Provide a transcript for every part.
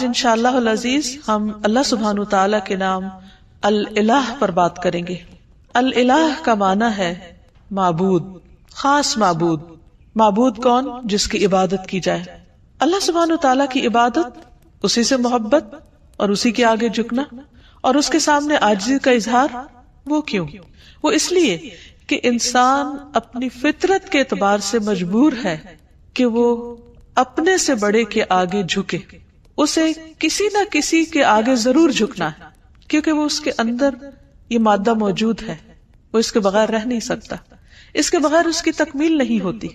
انشاءاللہ العزیز ہم اللہ سبحانہ تعالیٰ کے نام الالہ پر بات کریں گے۔ الالہ کا معنی ہے معبود، خاص معبود۔ معبود کون؟ جس کی عبادت کی جائے۔ اللہ سبحانہ تعالیٰ کی عبادت، اسی سے محبت اور اسی کے آگے جھکنا اور اس کے سامنے عاجزی کا اظہار۔ وہ کیوں؟ وہ اس لیے کہ انسان اپنی فطرت کے اعتبار سے مجبور ہے کہ وہ اپنے سے بڑے کے آگے جھکے۔ اسے کسی نہ کسی کے آگے ضرور جھکنا ہے، کیونکہ وہ اس کے اندر یہ مادہ موجود ہے، وہ اس کے بغیر رہ نہیں سکتا، اس کے بغیر اس کی تکمیل نہیں ہوتی۔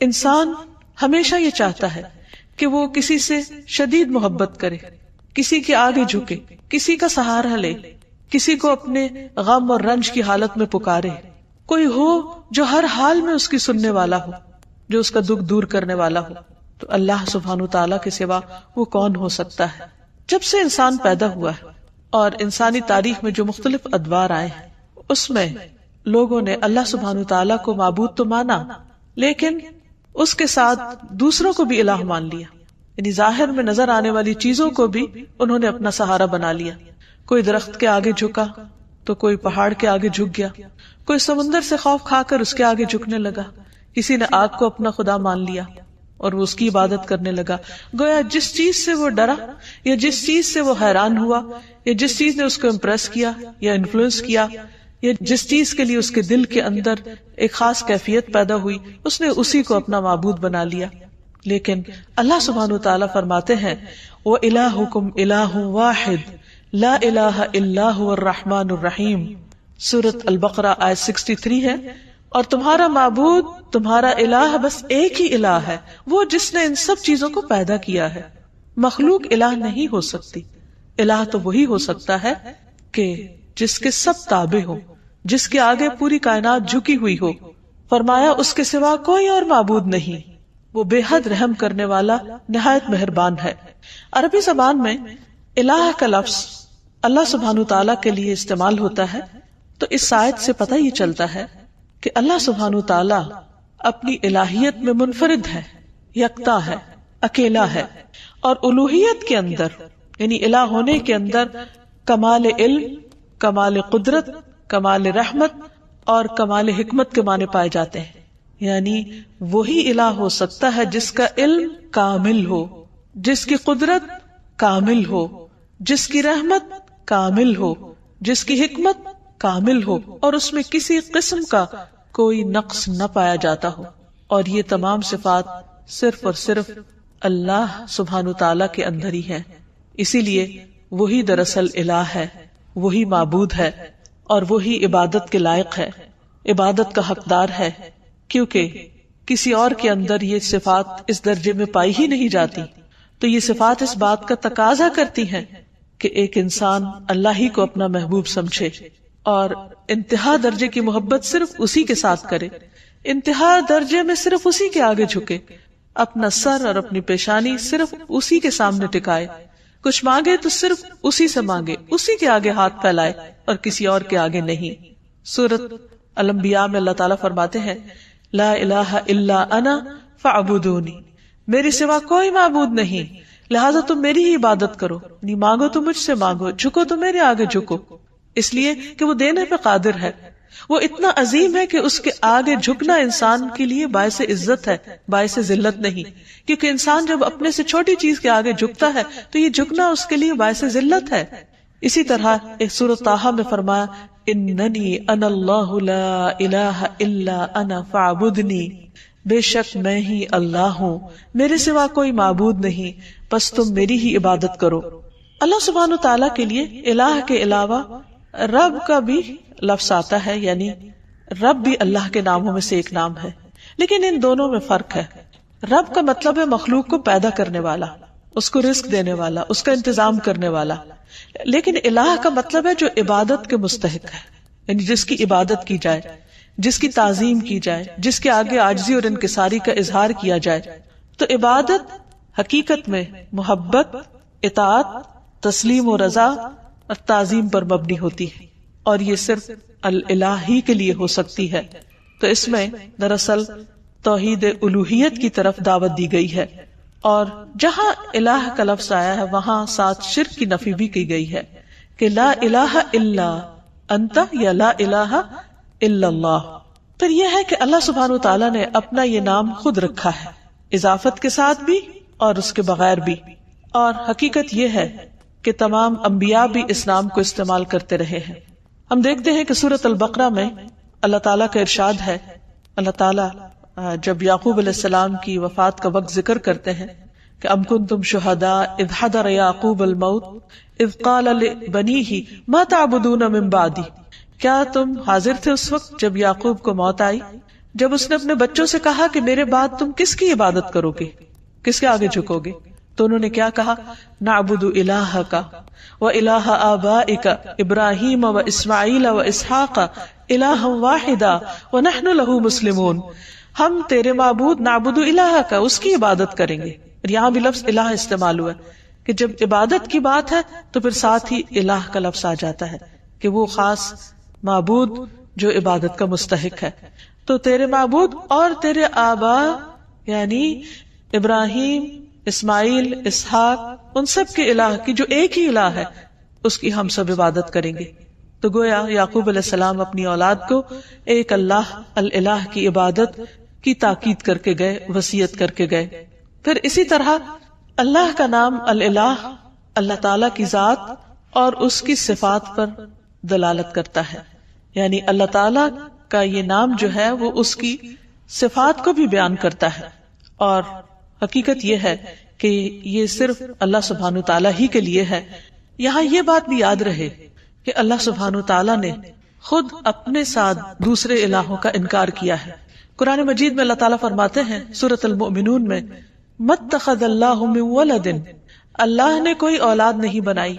انسان ہمیشہ یہ چاہتا ہے کہ وہ کسی سے شدید محبت کرے، کسی کے آگے جھکے، کسی کا سہارا لے، کسی کو اپنے غم اور رنج کی حالت میں پکارے، کوئی ہو جو ہر حال میں اس کی سننے والا ہو، جو اس کا دکھ دور کرنے والا ہو۔ تو اللہ سبحانہ تعالیٰ کے سوا وہ کون ہو سکتا ہے؟ جب سے انسان پیدا ہوا ہے اور انسانی تاریخ میں جو مختلف ادوار آئے ہیں، اس میں لوگوں نے اللہ سبحانہ تعالیٰ کو معبود تو مانا، لیکن اس کے ساتھ دوسروں کو بھی الہ مان لیا، یعنی ظاہر میں نظر آنے والی چیزوں کو بھی انہوں نے اپنا سہارا بنا لیا۔ کوئی درخت کے آگے جھکا تو کوئی پہاڑ کے آگے جھک گیا، کوئی سمندر سے خوف کھا کر اس کے آگے جھکنے لگا، کسی نے آگ کو اپنا خدا مان لیا اور وہ اس کی عبادت کرنے لگا۔ گویا جس چیز سے وہ ڈرا یا جس چیز سے وہ حیران ہوا یا جس چیز نے اس کو امپریس کیا یا انفلوئنس کیا یا جس چیز کے لیے اس کے دل کے اندر ایک خاص کیفیت پیدا ہوئی، اس نے اسی کو اپنا معبود بنا لیا۔ لیکن اللہ سبحانہ وتعالیٰ فرماتے ہیں وَإِلَٰهُكُمْ إِلَٰهٌ وَاحِدٌ لَا إِلَٰهَ إِلَّا هُوَ الرَّحْمَٰنُ الرَّحِيمُ۔ سورۃ البقرہ آیت 63 ہے، اور تمہارا معبود، تمہارا الہ بس ایک ہی الہ ہے، وہ جس نے ان سب چیزوں کو پیدا کیا ہے۔ مخلوق الہ نہیں ہو سکتی۔ الہ تو وہی ہو سکتا ہے کہ جس کے سب تابع ہو، جس کے آگے پوری کائنات جھکی ہوئی ہو۔ فرمایا اس کے سوا کوئی اور معبود نہیں، وہ بے حد رحم کرنے والا، نہایت مہربان ہے۔ عربی زبان میں الہ کا لفظ اللہ سبحانہ تعالیٰ کے لیے استعمال ہوتا ہے، تو اس آیت سے پتہ یہ چلتا ہے کہ اللہ سبحانہ تعالیٰ اپنی الہیت میں منفرد ہے، یکتا ہے، اکیلا ہے، اور الوہیت کے اندر یعنی الہ ہونے کے اندر کمال علم، کمال قدرت، کمال رحمت اور کمال حکمت کے معنی پائے جاتے ہیں۔ یعنی وہی الہ ہو سکتا ہے جس کا علم کامل ہو، جس کی قدرت کامل ہو، جس کی رحمت کامل ہو، جس کی حکمت کامل ہو، اور اس میں کسی قسم کا کوئی نقص نہ پایا جاتا ہو۔ اور یہ تمام صفات صرف اور صرف اللہ سبحانہ تعالیٰ کے اندر ہی ہیں۔ اسی لیے وہی دراصل الہ ہے، وہی معبود ہے، اور وہی عبادت کے لائق ہے، عبادت کا حقدار ہے، کیونکہ کسی اور کے اندر یہ صفات اس درجے میں پائی ہی نہیں جاتی۔ تو یہ صفات اس بات کا تقاضا کرتی ہیں کہ ایک انسان اللہ ہی کو اپنا محبوب سمجھے اور انتہا درجے کی محبت صرف اسی کے ساتھ کرے، انتہا درجے میں صرف اسی کے آگے جھکے، اپنا سر اور اپنی پیشانی صرف اسی کے سامنے ٹکائے، کچھ مانگے تو صرف اسی سے مانگے، اسی کے آگے ہاتھ پھیلائے اور کسی اور کے آگے نہیں۔ سورۃ الانبیاء میں اللہ تعالیٰ فرماتے ہیں لا الہ الا انا فاعبدونی، میری سوا کوئی معبود نہیں، لہٰذا تم میری ہی عبادت کرو، نہیں مانگو تو مجھ سے مانگو، جھکو تو میرے آگے جھکو، اس لیے کہ وہ دینے پہ قادر ہے، وہ اتنا عظیم ہے کہ اس کے آگے جھکنا انسان کے لیے باعث عزت ہے، باعث ذلت نہیں، کیونکہ انسان جب اپنے سے چھوٹی چیز کے آگے جھکتا ہے تو یہ جھکنا اس کے لیے باعث ذلت ہے۔ اسی طرح ایک سورۃ طٰہٰ میں فرمایا اننی انا اللہ لا الہ الا انا فاعبدنی، بے شک میں ہی اللہ ہوں، میرے سوا کوئی معبود نہیں، بس تم میری ہی عبادت کرو۔ اللہ سبحانہ تعالیٰ کے لیے الہ کے علاوہ رب کا بھی لفظ آتا ہے، یعنی رب بھی اللہ کے ناموں میں سے ایک نام ہے، لیکن ان دونوں میں فرق ہے۔ رب کا مطلب ہے مخلوق کو پیدا کرنے والا، اس کو رزق دینے والا، اس کا انتظام کرنے والا، لیکن الہ کا مطلب ہے جو عبادت کے مستحق ہے، یعنی جس کی عبادت کی جائے، جس کی تعظیم کی جائے، جس کے آگے عاجزی اور انکساری کا اظہار کیا جائے۔ تو عبادت حقیقت میں محبت، اطاعت، تسلیم و رضا اور تعظیم پر مبنی ہوتی ہے، اور یہ صرف الہ ہی کے لیے ہو سکتی ہے۔ تو اس میں دراصل توحید الوہیت کی طرف دعوت دی گئی ہے۔ اور جہاں الہ کا لفظ آیا ہے وہاں ساتھ شرک کی نفی بھی کی گئی ہے کہ لا الہ الا انت یا لا الہ الا اللہ. پھر یہ ہے کہ اللہ سبحانہ وتعالی نے اپنا یہ نام خود رکھا ہے، اضافت کے ساتھ بھی اور اس کے بغیر بھی. اور حقیقت یہ ہے کہ تمام انبیاء بھی اس نام کو استعمال کرتے رہے ہیں. ہم دیکھتے ہیں کہ سورۃ البقرہ میں اللہ تعالیٰ کا ارشاد ہے. اللہ تعالیٰ جب یعقوب علیہ السلام کی وفات کا وقت ذکر کرتے ہیں کہ ام کنتم شہداء اذ حضر یعقوب الموت اذ قال لبنیہ ما تعبدون من بعدی، کیا تم حاضر تھے اس وقت جب یعقوب کو موت آئی، جب اس نے اپنے بچوں سے کہا کہ میرے بعد تم کس کی عبادت کرو گے، کس کے آگے جھکو گے؟ تو انہوں نے کیا کہا؟ نعبد الہک و الہ آبائک ابراہیم و اسماعیل و اسحاق الہا واحدا ونحن لہ مسلمون. ہم تیرے معبود نعبد الہک، اس کی عبادت کریں گے. یہاں بھی لفظ الہ استعمال ہوا ہے کہ جب عبادت کی بات ہے تو پھر ساتھ ہی الہ کا لفظ آ جاتا ہے کہ وہ خاص معبود جو عبادت کا مستحق ہے. تو تیرے معبود اور تیرے آبا یعنی ابراہیم، اسماعیل، اسحاق، ان سب کے الہ کی جو ایک ہی الہ ہے اس کی ہم سب عبادت کریں گے. تو گویا یعقوب علیہ السلام اپنی اولاد کو ایک اللہ الہ کی عبادت کی تاکید کر کے گئے، وصیت کر کے گئے. پھر اسی طرح اللہ کا نام الہ اللہ تعالی کی ذات اور اس کی صفات پر دلالت کرتا ہے. یعنی اللہ تعالی کا یہ نام جو ہے وہ اس کی صفات کو بھی بیان کرتا ہے. اور حقیقت یہ ہے کہ یہ صرف اللہ سبحانہ تعالی ہی کے لیے ہے. یہاں یہ بات بھی یاد رہے کہ اللہ سبحانہ تعالی نے خود اپنے ساتھ دوسرے الہوں کا انکار کیا ہے. قرآن مجید میں اللہ تعالیٰ فرماتے ہیں سورۃ المؤمنون میں مَتَّخَذَ اللَّهُ مِن وَلَدٍ، اللہ نے کوئی اولاد نہیں بنائی،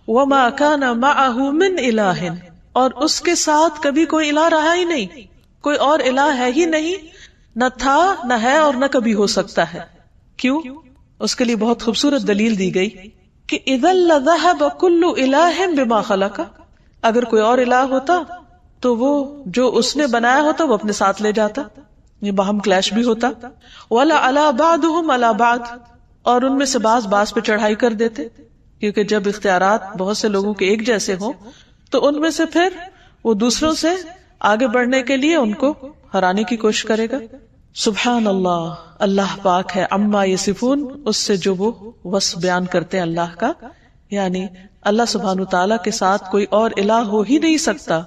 وَمَا كَانَ مَعَهُ مِنْ إِلَٰهٍ، اور اس کے ساتھ کبھی کوئی الہ رہا ہی نہیں، کوئی اور الہ ہے ہی نہیں، نہ تھا نہ ہے اور نہ کبھی ہو سکتا ہے. کیوں؟ اس کے لیے بہت خوبصورت دلیل دی گئی کہ اِذًا لَذَهَبَ كُلُّ إِلَٰهٍ بِمَا خَلَقَ، اگر کوئی اور الہ ہوتا تو وہ جو اس نے بنایا ہوتا وہ اپنے ساتھ لے جاتا، یہ باہم کلیش بھی ہوتا. وَلَعَلَىٰ بَعْضُهُمْ عَلَىٰ بَعْضٍ، اور ان میں سے بعض پہ چڑھائی کر دیتے، کیونکہ جب اختیارات بہت سے لوگوں کے ایک جیسے ہوں تو ان میں سے پھر وہ دوسروں سے آگے بڑھنے کے لیے ان کو ہرانے کی کوشش کرے گا. سبحان اللہ، اللہ پاک ہے عما یصفون، اس سے جو وہ وصف بیان کرتے ہیں اللہ کا. یعنی اللہ سبحانہ تعالیٰ کے ساتھ کوئی اور الہ ہو ہی نہیں سکتا،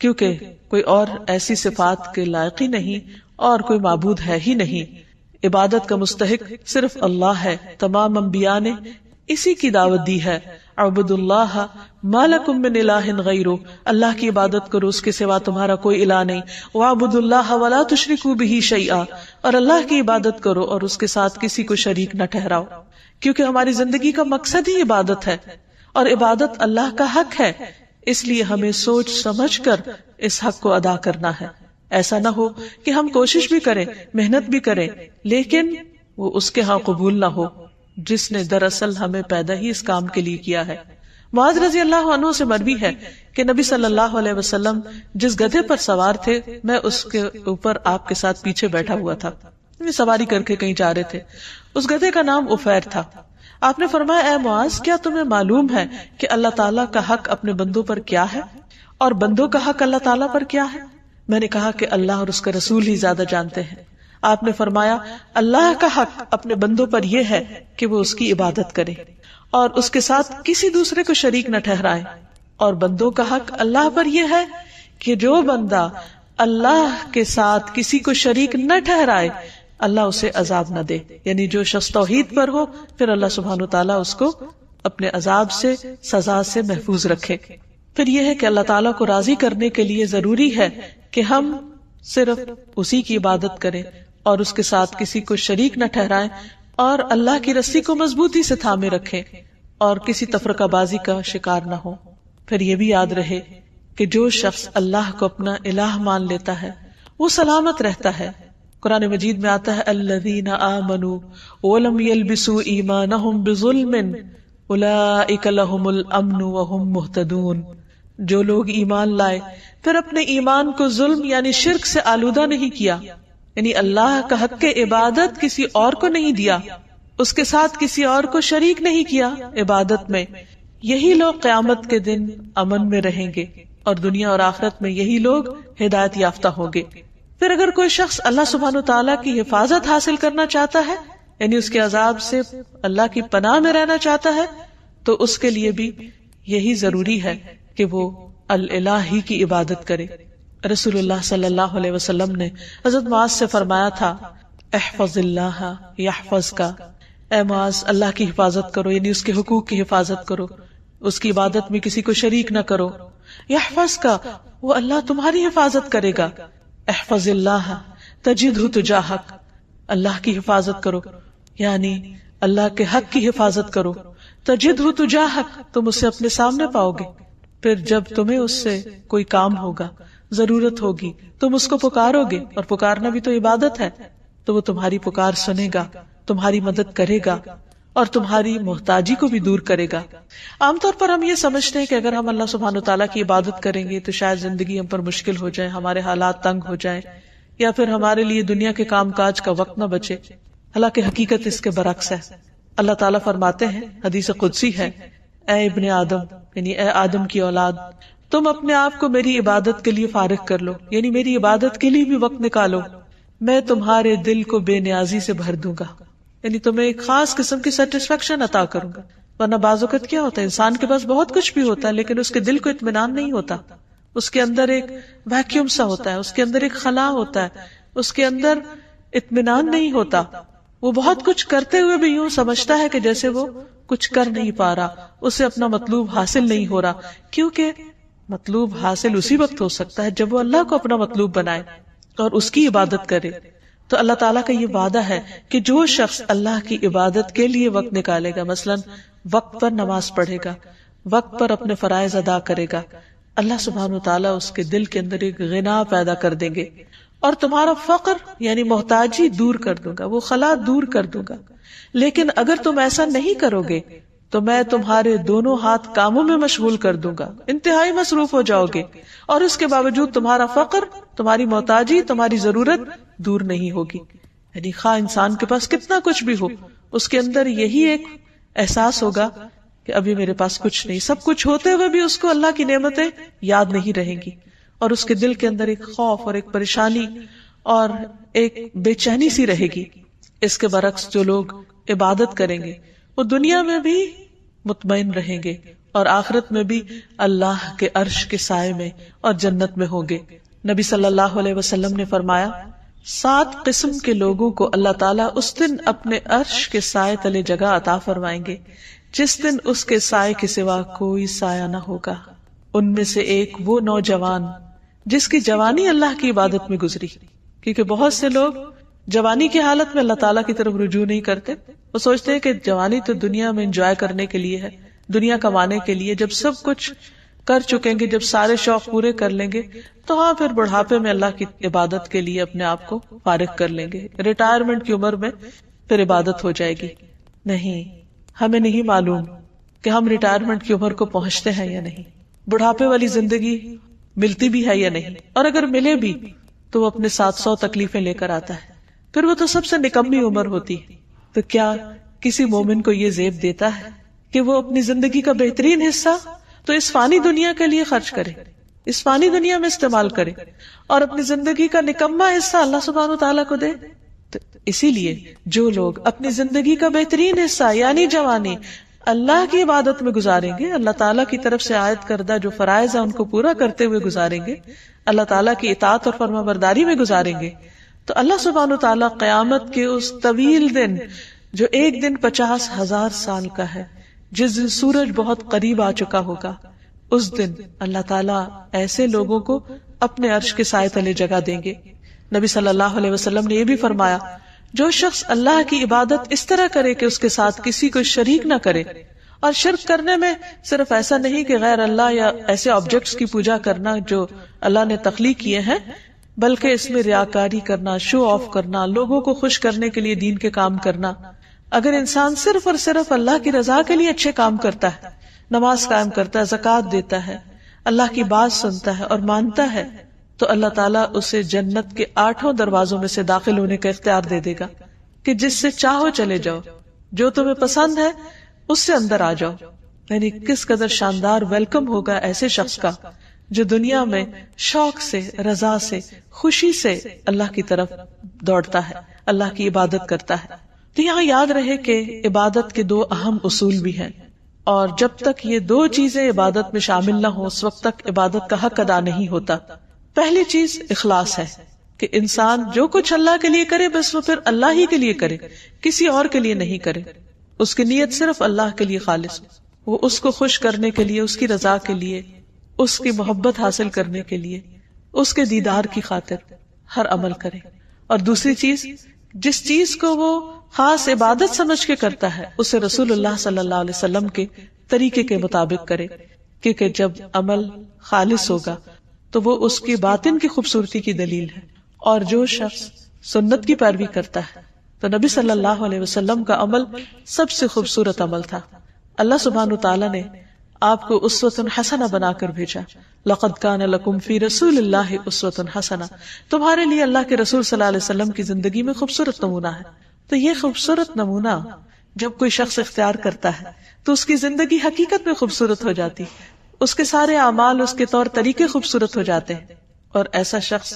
کیونکہ کوئی اور ایسی صفات کے لائق ہی نہیں اور کوئی معبود ہے ہی نہیں. عبادت کا مستحق صرف اللہ ہے. تمام انبیاء نے اسی کی دعوت دی ہے، اعبدوا اللہ ما لکم من الہ غیرہ، اللہ کی عبادت کرو، اس کے سوا تمہارا کوئی الہ نہیں. واعبدوا اللہ ولا تشرکوا بہ شیئا، اور اللہ کی عبادت کرو اور اس کے ساتھ کسی کو شریک نہ ٹھہراؤ، کیونکہ ہماری زندگی کا مقصد ہی عبادت ہے اور عبادت اللہ کا حق ہے. اس لیے ہمیں سوچ سمجھ کر اس حق کو ادا کرنا ہے. ایسا نہ ہو کہ ہم کوشش بھی کریں، محنت بھی کریں، لیکن وہ اس کے ہاں قبول نہ ہو جس نے دراصل ہمیں پیدا ہی اس کام کے لیے کیا ہے. معاذ رضی اللہ عنہ سے مروی ہے کہ نبی صلی اللہ علیہ وسلم جس گدھے پر سوار تھے میں اس کے اوپر آپ کے ساتھ پیچھے بیٹھا ہوا تھا، سواری کر کے کہیں جا رہے تھے. اس گدھے کا نام عفیر تھا. آپ نے فرمایا اے معاذ، کیا تمہیں معلوم ہے کہ اللہ تعالیٰ کا حق اپنے بندوں پر کیا ہے اور بندوں کا حق اللہ تعالیٰ پر کیا ہے؟ میں نے کہا کہ اللہ اور اس کا رسول ہی زیادہ جانتے ہیں. آپ نے فرمایا اللہ کا حق اپنے بندوں پر یہ ہے کہ وہ اس کی عبادت کرے اور اس کے ساتھ کسی دوسرے کو شریک نہ ٹھہرائے، اور بندوں کا حق اللہ پر یہ ہے کہ جو بندہ اللہ کے ساتھ کسی کو شریک نہ ٹھہرائے اللہ اسے عذاب نہ دے. یعنی جو شخص توحید پر ہو پھر اللہ سبحانہ تعالیٰ اس کو اپنے عذاب سے، سزا سے محفوظ رکھے. پھر یہ ہے کہ اللہ تعالیٰ کو راضی کرنے کے لیے ضروری ہے کہ ہم صرف اسی کی عبادت کریں اور اس کے ساتھ کسی کو شریک نہ ٹھہرائیں اور اللہ کی رسی کو مضبوطی سے تھامے رکھیں اور کسی تفرقہ بازی کا شکار نہ ہو. پھر یہ بھی یاد رہے کہ جو شخص اللہ کو اپنا الہ مان لیتا ہے وہ سلامت رہتا ہے. قرآن مجید میں آتا ہے الذین آمنوا ولم یلبسوا ایمانہم بظلم اولئک لہم الامن وہم مہتدون. جو لوگ ایمان لائے پھر اپنے ایمان کو ظلم یعنی شرک سے آلودہ نہیں کیا، یعنی اللہ کا حق عبادت کسی اور کو نہیں دیا، اس کے ساتھ کسی اور کو شریک نہیں کیا عبادت میں، یہی لوگ قیامت کے دن امن میں رہیں گے اور دنیا اور آخرت میں یہی لوگ ہدایت یافتہ ہوں گے۔ پھر اگر کوئی شخص اللہ سبحانہ وتعالیٰ کی حفاظت حاصل کرنا چاہتا ہے، یعنی اس کے عذاب سے اللہ کی پناہ میں رہنا چاہتا ہے، تو اس کے لیے بھی یہی ضروری ہے کہ وہ الہ ہی کی عبادت کرے۔ رسول اللہ صلی اللہ علیہ وسلم نے حضرت معاذ سے فرمایا تھا، احفظ اللہ یحفظک، اے معاذ اللہ کی حفاظت کرو، یعنی اس کے حقوق کی حفاظت کرو، اس کی عبادت میں کسی کو شریک نہ کرو۔ یحفظک، وہ اللہ تمہاری حفاظت کرے گا۔ احفظ اللہ تجدہ تجاہک، اللہ کی حفاظت کرو یعنی اللہ کے حق کی حفاظت کرو۔ تجدہ تجاہک، تم اسے اپنے سامنے پاؤ گے۔ پھر جب تمہیں اس سے کوئی کام ہوگا، ضرورت ہوگی، تم اس کو پکارو گے، اور پکارنا بھی تو عبادت ہے، تو وہ تمہاری پکار سنے گا، تمہاری مدد کرے گا اور تمہاری محتاجی کو بھی دور کرے گا۔ عام طور پر ہم یہ سمجھتے ہیں کہ اگر ہم اللہ سبحانہ وتعالیٰ کی عبادت کریں گے تو شاید زندگی ہم پر مشکل ہو جائے، ہمارے حالات تنگ ہو جائیں، یا پھر ہمارے لیے دنیا کے کام کاج کا وقت نہ بچے۔ حالانکہ حقیقت اس کے برعکس ہے۔ اللہ تعالیٰ فرماتے ہیں، حدیث قدسی ہے، اے ابن آدم، یعنی اے آدم کی اولاد، تم اپنے آپ کو میری عبادت کے لیے فارغ کر لو، یعنی میری عبادت کے لیے بھی وقت نکالو، میں تمہارے دل کو بے نیازی سے بھر دوں گا، یعنی تمہیں ایک خاص قسم کی سیٹسفیکشن عطا کروں گا۔ ورنہ بعض اوقات کیا ہوتا ہے، انسان کے پاس بہت کچھ بھی ہوتا ہے لیکن اس کے دل کو اطمینان نہیں ہوتا، اس کے اندر ایک ویکیوم سا ہوتا ہے، اس کے اندر ایک خلا ہوتا ہے، اس کے اندر اطمینان نہیں ہوتا۔ وہ بہت کچھ کرتے ہوئے بھی یوں سمجھتا ہے کہ جیسے وہ کچھ کر نہیں پا رہا، اسے اپنا مطلوب حاصل نہیں ہو رہا، کیونکہ مطلوب حاصل اسی وقت ہو سکتا ہے جب وہ اللہ کو اپنا مطلوب بنائے اور اس کی عبادت کرے۔ تو اللہ تعالیٰ کا یہ وعدہ ہے کہ جو شخص اللہ کی عبادت کے لیے وقت نکالے گا، مثلا وقت پر نماز پڑھے گا، وقت پر اپنے فرائض ادا کرے گا، اللہ سبحانہ وتعالیٰ اس کے دل کے اندر ایک غنا پیدا کر دیں گے، اور تمہارا فقر یعنی محتاجی دور کر دوں گا، وہ خلا دور کر دوں گا۔ لیکن اگر تم ایسا نہیں کرو گے تو میں تمہارے دونوں ہاتھ کاموں میں مشغول کر دوں گا، انتہائی مصروف ہو جاؤ گے، اور اس کے باوجود تمہارا فقر، تمہاری محتاجی، تمہاری ضرورت دور نہیں ہوگی۔ یعنی خواہ انسان کے پاس کتنا کچھ بھی ہو، اس کے اندر یہی ایک احساس ہوگا کہ ابھی میرے پاس کچھ نہیں، سب کچھ ہوتے ہوئے بھی اس کو اللہ کی نعمتیں یاد نہیں رہیں گی، اور اس کے دل کے اندر ایک خوف اور ایک پریشانی اور ایک بے چینی سی رہے گی۔ اس کے برعکس جو لوگ عبادت کریں گے وہ دنیا میں بھی مطمئن رہیں گے اور آخرت میں بھی اللہ کے عرش کے سائے میں اور جنت میں ہوں گے۔ نبی صلی اللہ علیہ وسلم نے فرمایا، 7 قسم کے لوگوں کو اللہ تعالیٰ اس دن اپنے عرش کے سائے تلے جگہ عطا فرمائیں گے جس دن اس کے سائے کے سوا کوئی سایہ نہ ہوگا۔ ان میں سے ایک وہ نوجوان جس کی جوانی اللہ کی عبادت میں گزری، کیونکہ بہت سے لوگ جوانی کی حالت میں اللہ تعالیٰ کی طرف رجوع نہیں کرتے، وہ سوچتے ہیں کہ جوانی تو دنیا میں انجوائے کرنے کے لیے ہے، دنیا کمانے کے لیے، جب سب کچھ کر چکیں گے، جب سارے شوق پورے کر لیں گے تو ہاں پھر بڑھاپے میں اللہ کی عبادت کے لیے اپنے آپ کو فارغ کر لیں گے، ریٹائرمنٹ کی عمر میں پھر عبادت ہو جائے گی۔ نہیں، ہمیں نہیں معلوم کہ ہم ریٹائرمنٹ کی عمر کو پہنچتے ہیں یا نہیں، بڑھاپے والی زندگی ملتی بھی ہے یا نہیں، اور اگر ملے بھی تو وہ اپنے 700 تکلیفیں لے کر آتا ہے، پھر وہ تو سب سے نکمی عمر ہوتی ہے۔ تو کیا کسی مومن کو یہ زیب دیتا ہے کہ وہ اپنی زندگی کا بہترین حصہ تو اس فانی دنیا کے لیے خرچ کرے، اس فانی دنیا میں استعمال کرے، اور اپنی زندگی کا نکما حصہ اللہ سبحانہ وتعالیٰ کو دے؟ تو اسی لیے جو لوگ اپنی زندگی کا بہترین حصہ یعنی جوانی اللہ کی عبادت میں گزاریں گے، اللہ تعالیٰ کی طرف سے عائد کردہ جو فرائض ہیں ان کو پورا کرتے ہوئے گزاریں گے، اللہ تعالیٰ کی اطاعت اور فرما برداری میں گزاریں گے، تو اللہ سبحانہ وتعالیٰ قیامت کے اس طویل دن جو ایک دن 50,000 سال کا ہے، جس دن سورج بہت قریب آ چکا ہوگا، اس دن اللہ تعالیٰ ایسے لوگوں کو اپنے عرش کے سائے تلے جگہ دیں گے۔ نبی صلی اللہ علیہ وسلم نے یہ بھی فرمایا، جو شخص اللہ کی عبادت اس طرح کرے کہ اس کے ساتھ کسی کو شریک نہ کرے، اور شرک کرنے میں صرف ایسا نہیں کہ غیر اللہ یا ایسے آبجیکٹس کی پوجا کرنا جو اللہ نے تخلیق کیے ہیں، بلکہ اس میں ریاکاری کرنا، شو آف کرنا، لوگوں کو خوش کرنے کے لیے دین کے کام کرنا۔ اگر انسان صرف اور صرف اللہ کی رضا کے لیے اچھے کام کرتا ہے، نماز قائم کرتا ہے، زکوٰۃ دیتا ہے، اللہ کی بات سنتا ہے اور مانتا ہے، تو اللہ تعالیٰ اسے جنت کے 8 دروازوں میں سے داخل ہونے کا اختیار دے دے گا کہ جس سے چاہو چلے جاؤ، جو تمہیں پسند ہے اس سے اندر آ جاؤ. یعنی کس قدر شاندار ویلکم ہوگا ایسے شخص کا جو دنیا میں شوق سے، رضا سے، خوشی سے اللہ کی طرف دوڑتا ہے، اللہ کی عبادت کرتا ہے. تو یہاں یاد رہے کہ عبادت کے دو اہم اصول بھی ہیں، اور جب تک یہ دو چیزیں عبادت میں شامل نہ ہوں اس وقت تک عبادت کا حق ادا نہیں ہوتا. پہلی چیز اخلاص ہے کہ انسان جو کچھ اللہ کے لیے کرے بس وہ پھر اللہ ہی کے لیے کرے، کسی اور کے لیے نہیں کرے. اس کی نیت صرف اللہ کے لیے خالص ہو، وہ اس کو خوش کرنے کے لیے، اس کی رضا کے لیے، اس کی محبت حاصل کرنے کے لیے، اس کے دیدار کی خاطر ہر عمل کرے. اور دوسری چیز، جس چیز کو وہ خاص عبادت سمجھ کے کرتا ہے اسے رسول اللہ صلی اللہ علیہ وسلم کے طریقے کے مطابق کرے، کیونکہ جب عمل خالص ہوگا تو وہ اس کی باطن کی خوبصورتی کی دلیل ہے. اور جو شخص سنت کی پیروی کرتا ہے تو نبی صلی اللہ علیہ وسلم کا عمل سب سے خوبصورت عمل تھا. اللہ سبحانہ وتعالی نے آپ کو اسوۃ حسنہ بنا کر بھیجا. لقد کان لکم فی رسول اللہ اسوۃ حسنہ، تمہارے لیے اللہ کے رسول صلی اللہ علیہ وسلم کی زندگی میں خوبصورت نمونہ ہے. تو یہ خوبصورت نمونہ جب کوئی شخص اختیار کرتا ہے تو اس کی زندگی حقیقت میں خوبصورت ہو جاتی، اس کے سارے اعمال، اس کے طور طریقے خوبصورت ہو جاتے ہیں، اور ایسا شخص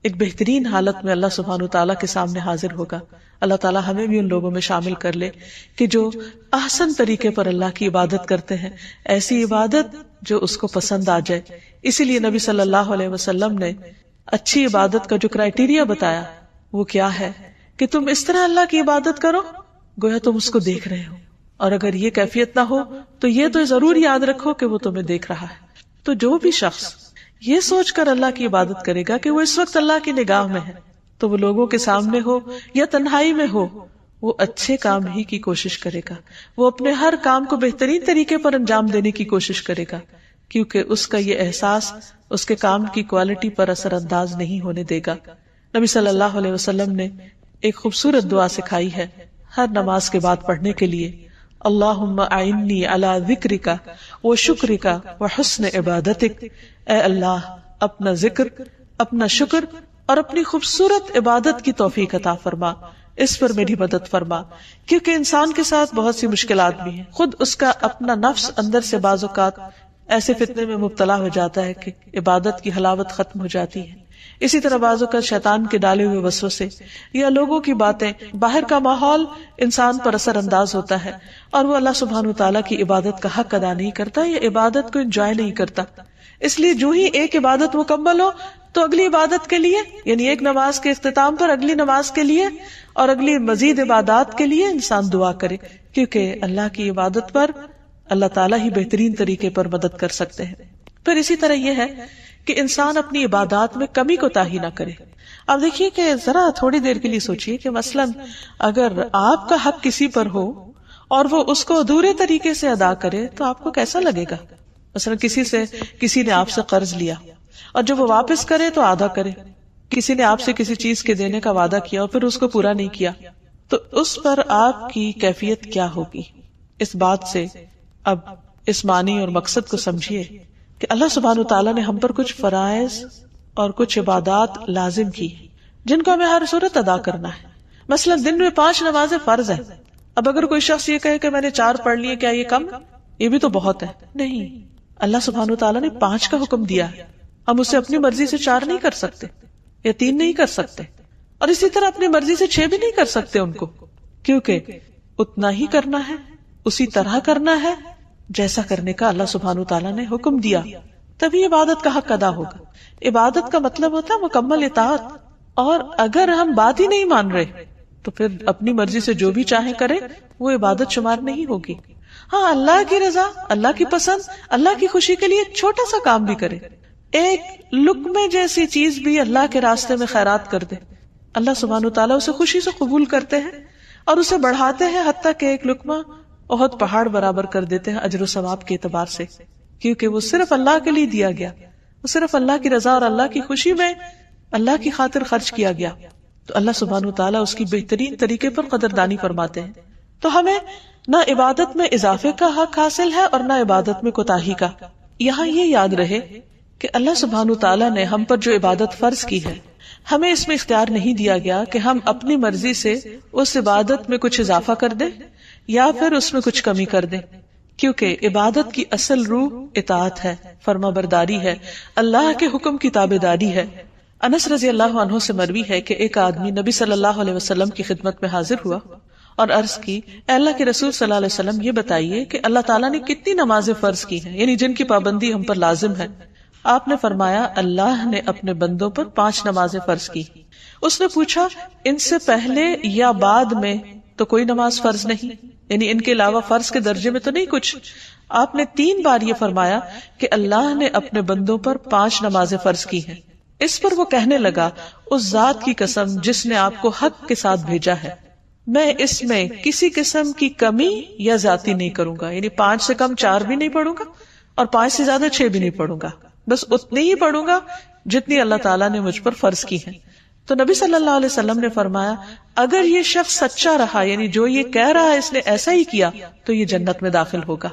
ایک بہترین حالت میں اللہ سبحانہ وتعالیٰ کے سامنے حاضر ہوگا. اللہ تعالیٰ ہمیں بھی ان لوگوں میں شامل کر لے کہ جو احسن طریقے پر اللہ کی عبادت کرتے ہیں، ایسی عبادت جو اس کو پسند آ جائے. اسی لیے نبی صلی اللہ علیہ وسلم نے اچھی عبادت کا جو کرائیٹیریا بتایا وہ کیا ہے کہ تم اس طرح اللہ کی عبادت کرو گویا تم اس کو دیکھ رہے ہو، اور اگر یہ کیفیت نہ ہو تو یہ تو ضرور یاد رکھو کہ وہ تمہیں دیکھ رہا ہے. تو جو بھی شخص یہ سوچ کر اللہ کی عبادت کرے گا کہ وہ اس وقت اللہ کی نگاہ میں ہے، تو وہ لوگوں کے سامنے ہو یا تنہائی میں ہو، وہ اچھے کام ہی کی کوشش کرے گا، وہ اپنے ہر کام کو بہترین طریقے پر انجام دینے کی کوشش کرے گا، کیونکہ اس کا یہ احساس اس کے کام کی کوالٹی پر اثر انداز نہیں ہونے دے گا. نبی صلی اللہ علیہ وسلم نے ایک خوبصورت دعا سکھائی ہے ہر نماز کے بعد پڑھنے کے لیے. اللہم اعنی علی ذکرک و شکرک و حسن عبادتک، اے اللہ اپنا ذکر، اپنا شکر اور اپنی خوبصورت عبادت کی توفیق عطا فرما، اس پر میری مدد فرما. کیونکہ انسان کے ساتھ بہت سی مشکلات بھی ہیں، خود اس کا اپنا نفس اندر سے بعض اوقات ایسے فتنے میں مبتلا ہو جاتا ہے کہ عبادت کی حلاوت ختم ہو جاتی ہے. اسی طرح بعض اوقات شیطان کے ڈالے ہوئے وسوسے یا لوگوں کی باتیں، باہر کا ماحول انسان پر اثر انداز ہوتا ہے اور وہ اللہ سبحانہ وتعالیٰ کی عبادت کا حق ادا نہیں کرتا یا عبادت کو انجوائے نہیں کرتا. اس لیے جو ہی ایک عبادت مکمل ہو تو اگلی عبادت کے لیے، یعنی ایک نماز کے اختتام پر اگلی نماز کے لیے اور اگلی مزید عبادات کے لیے انسان دعا کرے، کیونکہ اللہ کی عبادت پر اللہ تعالیٰ ہی بہترین طریقے پر مدد کر سکتے ہیں. پھر اسی طرح یہ ہے کہ انسان اپنی عبادات میں کمی کوتاہی نہ کرے. اب دیکھیے کہ ذرا تھوڑی دیر کے لیے سوچئے کہ مثلاً اگر آپ کا حق کسی پر ہو اور وہ اس کو ادھورے طریقے سے ادا کرے تو آپ کو کیسا لگے گا؟ مثلاً کسی نے آپ سے قرض لیا اور جب وہ واپس کرے تو آدھا کرے، کسی نے آپ سے کسی چیز کے دینے کا وعدہ کیا اور پھر اس کو پورا نہیں کیا، تو اس پر آپ کی کیفیت کیا ہوگی؟ اس بات سے اب اس معنی اور مقصد کو سمجھیے کہ اللہ سبحانہ وتعالیٰ نے ہم پر کچھ فرائض اور کچھ عبادات لازم کی جن کو ہمیں ہر صورت ادا کرنا ہے. مثلا دن میں 5 نمازیں فرض ہیں. اب اگر کوئی شخص یہ کہے کہ میں نے 4 پڑھ لیے، کیا یہ کم؟ یہ بھی تو بہت ہے. نہیں، اللہ سبحانہ وتعالیٰ نے 5 کا حکم دیا ہے. ہم اسے اپنی مرضی سے 4 نہیں کر سکتے یا 3 نہیں کر سکتے، اور اسی طرح اپنی مرضی سے 6 بھی نہیں کر سکتے ان کو، کیونکہ اتنا ہی کرنا ہے، اسی طرح کرنا ہے جیسا کرنے کا اللہ سبحانہ وتعالیٰ نے حکم دیا، تبھی عبادت کا حق ادا ہوگا. عبادت کا مطلب ہوتا ہے مکمل اطاعت، اور اگر ہم بات ہی نہیں مان رہے تو پھر اپنی مرضی سے جو بھی چاہیں کرے وہ عبادت شمار نہیں ہوگی. ہاں، اللہ کی رضا، اللہ کی پسند، اللہ کی خوشی کے لیے چھوٹا سا کام بھی کرے، ایک لقمے جیسی چیز بھی اللہ کے راستے میں خیرات کر دے، اللہ سبحانہ وتعالیٰ اسے خوشی سے قبول کرتے ہیں اور اسے بڑھاتے ہیں، حتیٰ کہ ایک لقمہ بہت پہاڑ برابر کر دیتے ہیں اجر و ثواب کے اعتبار سے، کیونکہ وہ صرف اللہ کے لیے دیا گیا، وہ صرف اللہ کی رضا اور اللہ کی خوشی میں اللہ کی خاطر خرچ کیا گیا. تو اللہ سبحانہ وتعالیٰ اس کی بہترین طریقے پر قدردانی فرماتے ہیں. تو ہمیں نہ عبادت میں اضافے کا حق حاصل ہے اور نہ عبادت میں کوتاہی کا. یہاں یہ یاد رہے کہ اللہ سبحانہ وتعالیٰ نے ہم پر جو عبادت فرض کی ہے، ہمیں اس میں اختیار نہیں دیا گیا کہ ہم اپنی مرضی سے اس عبادت میں کچھ اضافہ کر دیں یا پھر اس میں کچھ کمی کر دیں، کیونکہ عبادت کی اصل روح اطاعت ہے، فرما برداری ہے، اللہ کے حکم کی تابع داری ہے۔ انس رضی اللہ عنہ سے مروی ہے کہ ایک آدمی نبی صلی اللہ علیہ وسلم کی خدمت میں حاضر ہوا اور عرض کی، اے اللہ کے رسول صلی اللہ علیہ وسلم، یہ بتائیے کہ اللہ تعالیٰ نے کتنی نمازیں فرض کی ہیں، یعنی جن کی پابندی ہم پر لازم ہے؟ آپ نے فرمایا، اللہ نے اپنے بندوں پر 5 نمازیں فرض کی۔ اس نے پوچھا، ان سے پہلے یا بعد میں تو کوئی نماز فرض نہیں، یعنی ان کے علاوہ فرض کے درجے میں تو نہیں کچھ؟ آپ نے 3 بار یہ فرمایا کہ اللہ نے اپنے بندوں پر 5 نمازیں فرض کی ہیں۔ اس پر وہ کہنے لگا، اس ذات کی قسم جس نے آپ کو حق کے ساتھ بھیجا ہے، میں اس میں کسی قسم کی کمی یا زیادتی نہیں کروں گا، یعنی 5 سے کم 4 بھی نہیں پڑھوں گا اور 5 سے زیادہ 6 بھی نہیں پڑھوں گا، بس اتنی ہی پڑھوں گا جتنی اللہ تعالیٰ نے مجھ پر فرض کی ہیں۔ تو نبی صلی اللہ علیہ وسلم نے فرمایا، اگر یہ شخص سچا رہا، یعنی جو یہ کہہ رہا ہے اس نے ایسا ہی کیا، تو یہ جنت میں داخل ہوگا۔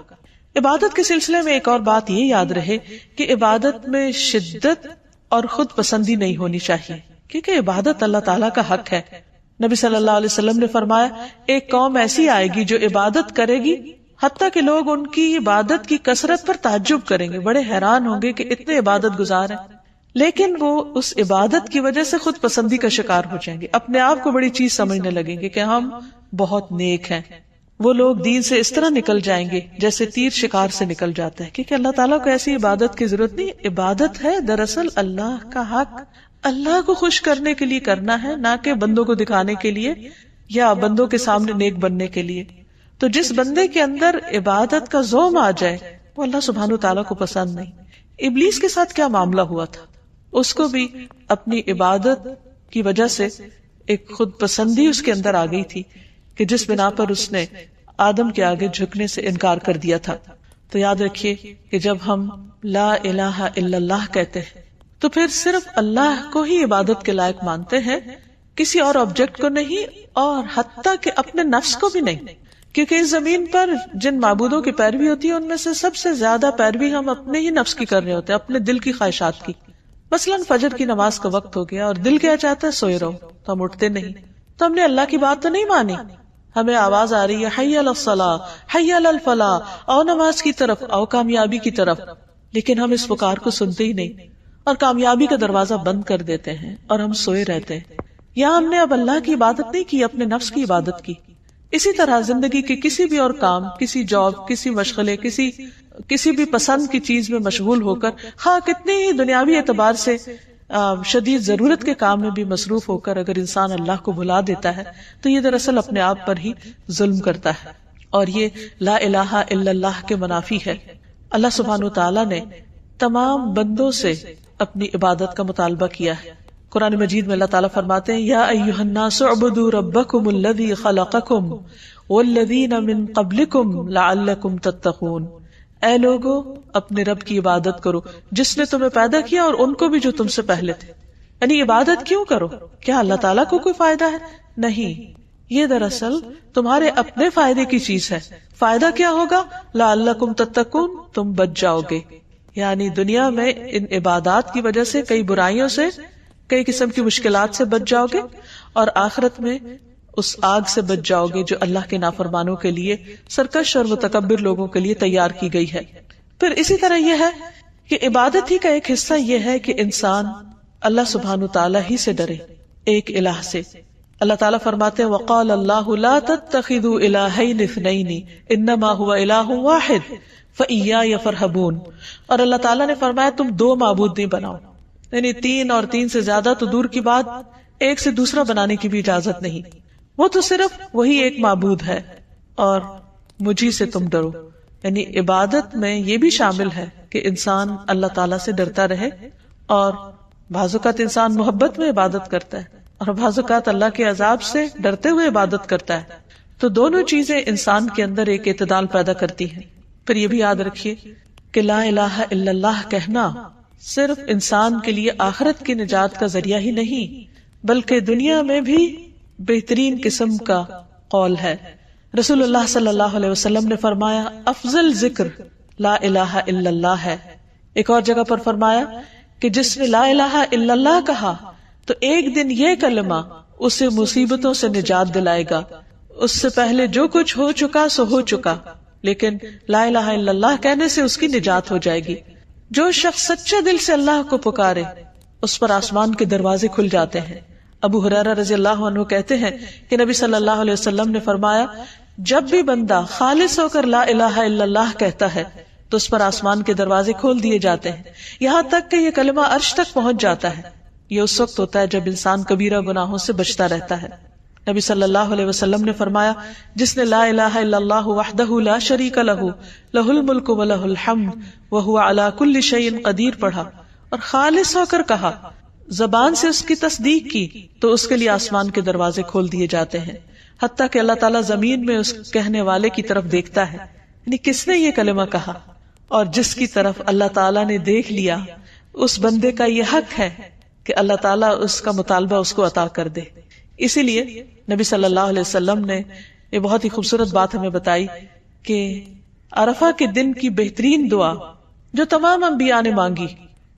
عبادت کے سلسلے میں ایک اور بات یہ یاد رہے کہ عبادت میں شدت اور خود پسندی نہیں ہونی چاہیے، کیونکہ عبادت اللہ تعالیٰ کا حق ہے۔ نبی صلی اللہ علیہ وسلم نے فرمایا، ایک قوم ایسی آئے گی جو عبادت کرے گی حتیٰ کہ لوگ ان کی عبادت کی کثرت پر تعجب کریں گے، بڑے حیران ہوں گے کہ اتنے عبادت گزار ہیں، لیکن وہ اس عبادت کی وجہ سے خود پسندی کا شکار ہو جائیں گے، اپنے آپ کو بڑی چیز سمجھنے لگیں گے کہ ہم بہت نیک ہیں۔ وہ لوگ دین سے اس طرح نکل جائیں گے جیسے تیر شکار سے نکل جاتا ہے، کیونکہ اللہ تعالیٰ کو ایسی عبادت کی ضرورت نہیں۔ عبادت ہے دراصل اللہ کا حق، اللہ کو خوش کرنے کے لیے کرنا ہے، نہ کہ بندوں کو دکھانے کے لیے یا بندوں کے سامنے نیک بننے کے لیے۔ تو جس بندے کے اندر عبادت کا ذوق آ جائے وہ اللہ سبحانہ و تعالیٰ کو پسند نہیں۔ ابلیس کے ساتھ کیا معاملہ ہوا تھا؟ اس کو بھی اپنی عبادت کی وجہ سے ایک خود پسندی اس کے اندر آ گئی تھی کہ جس بنا پر اس نے آدم کے آگے جھکنے سے انکار کر دیا تھا۔ تو یاد رکھیے کہ جب ہم لا الہ الا اللہ کہتے ہیں تو پھر صرف اللہ کو ہی عبادت کے لائق مانتے ہیں، کسی اور آبجیکٹ کو نہیں، اور حتیٰ کہ اپنے نفس کو بھی نہیں، کیونکہ اس زمین پر جن معبودوں کی پیروی ہوتی ہے ان میں سے سب سے زیادہ پیروی ہم اپنے ہی نفس کی کر رہے ہوتے ہیں، اپنے دل کی خواہشات کی۔ مثلاً فجر کی نماز کا وقت ہو گیا اور دل کیا چاہتا ہے سوئے رہو، تو ہم اٹھتے نہیں، تو ہم نے اللہ کی بات تو نہیں مانی، ہمیں آواز آ رہی ہے حی علی الصلاۃ، حی علی الفلاح، آؤ نماز کی طرف، آؤ کامیابی کی طرف، لیکن ہم اس پکار کو سنتے ہی نہیں اور کامیابی کا دروازہ بند کر دیتے ہیں اور ہم سوئے رہتے ہیں۔ یہاں ہم نے اب اللہ کی عبادت نہیں کی، اپنے نفس کی عبادت کی۔ اسی طرح زندگی کے کسی بھی اور کام، کسی جاب، کسی مشغلے، کسی بھی پسند کی چیز میں مشغول ہو کر، ہاں کتنے ہی دنیاوی اعتبار سے شدید ضرورت کے کام میں بھی مصروف ہو کر اگر انسان اللہ کو بھلا دیتا ہے تو یہ دراصل اپنے آپ پر ہی ظلم کرتا ہے، اور یہ لا الہ الا اللہ کے منافی ہے۔ اللہ سبحانہ وتعالی نے تمام بندوں سے اپنی عبادت کا مطالبہ کیا ہے۔ قرآن مجید میں اللہ تعالیٰ فرماتے ہیں، یا ایھا الناس اعبدوا ربکم الذی خلقکم والذین من قبلکم لعلکم تتقون، اے لوگو اپنے رب کی عبادت کرو جس نے تمہیں پیدا کیا اور ان کو بھی جو تم سے پہلے تھے۔ یعنی عبادت کیوں کرو؟ کیا اللہ تعالیٰ کو کوئی فائدہ ہے؟ نہیں، یہ دراصل تمہارے اپنے فائدے کی چیز ہے۔ فائدہ کیا ہوگا؟ لعلکم تتقون، تم بچ جاؤ گے، یعنی دنیا میں ان عبادات کی وجہ سے کئی برائیوں سے، کئی قسم کی مشکلات سے بچ جاؤ گے، اور آخرت میں اس آگ سے بچ جاؤ گے جو اللہ کے نافرمانوں کے لیے، سرکش اور متکبر لوگوں کے لیے تیار کی گئی ہے۔ پھر اسی طرح یہ ہے کہ عبادت ہی کا ایک حصہ یہ ہے کہ انسان اللہ سبحانہ تعالیٰ ہی سے ڈرے، ایک الہ سے۔ اللہ تعالیٰ فرماتے ہیں، وقال اللہ لا تتخذوا الہین اثنین انما هو الہ واحد فإیای فارہبون، اور اللہ تعالیٰ نے فرمایا تم 2 معبود نہیں بناؤ، یعنی 3 اور 3 سے زیادہ تو دور کی بات، ایک سے دوسرا بنانے کی بھی اجازت نہیں، وہ تو صرف وہی ایک معبود ہے، اور مجھی سے تم ڈرو۔ یعنی عبادت میں یہ بھی شامل ہے کہ انسان اللہ تعالیٰ سے ڈرتا رہے، اور بعض اوقات انسان محبت میں عبادت کرتا ہے اور بعض اوقات اللہ کے عذاب سے ڈرتے ہوئے عبادت کرتا ہے، تو دونوں چیزیں انسان کے اندر ایک اعتدال پیدا کرتی ہیں۔ پھر یہ بھی یاد رکھیے کہ لا الہ الا اللہ کہنا صرف انسان کے لیے آخرت کی نجات کا ذریعہ ہی نہیں بلکہ دنیا میں بھی بہترین قسم کا قول ہے۔ رسول اللہ صلی اللہ علیہ وسلم نے فرمایا افضل ذکر لا الہ الا اللہ ہے۔ ایک اور جگہ پر فرمایا کہ جس نے لا الہ الا اللہ کہا تو ایک دن یہ کلمہ اسے مصیبتوں سے نجات دلائے گا، اس سے پہلے جو کچھ ہو چکا سو ہو چکا، لیکن لا الہ الا اللہ کہنے سے اس کی نجات ہو جائے گی۔ جو شخص سچے دل سے اللہ کو پکارے اس پر آسمان کے دروازے کھل جاتے ہیں۔ ابو ہریرہ رضی اللہ عنہ کہتے ہیں کہ نبی صلی اللہ علیہ وسلم نے فرمایا، جب بھی بندہ خالص ہو کر لا الہ الا اللہ کہتا ہے تو اس پر آسمان کے دروازے کھول دیے جاتے ہیں، یہاں تک کہ یہ کلمہ عرش تک پہنچ جاتا ہے۔ یہ اس وقت ہوتا ہے جب انسان کبیرہ گناہوں سے بچتا رہتا ہے۔ نبی صلی اللہ علیہ وسلم نے فرمایا، جس نے لا الہ الا اللہ وحدہ لا شریک لہ لہ الملک ولہ الحمد وہو علی کل شیء قدیر پڑھا اور خالص ہو کر کہا، زبان سے اس کی تصدیق کی، تو اس کے لیے آسمان کے دروازے کھول دیے جاتے ہیں، حتیٰ کہ اللہ تعالیٰ زمین میں اس کہنے والے کی طرف دیکھتا ہے، یعنی کس نے یہ کلمہ کہا، اور جس کی طرف اللہ تعالیٰ نے دیکھ لیا اس بندے کا یہ حق ہے کہ اللہ تعالیٰ اس کا مطالبہ اس کو عطا کر دے۔ اسی لیے نبی صلی اللہ علیہ وسلم نے یہ بہت ہی خوبصورت بات ہمیں بتائی کہ عرفہ کے دن کی بہترین دعا جو تمام انبیاء نے مانگی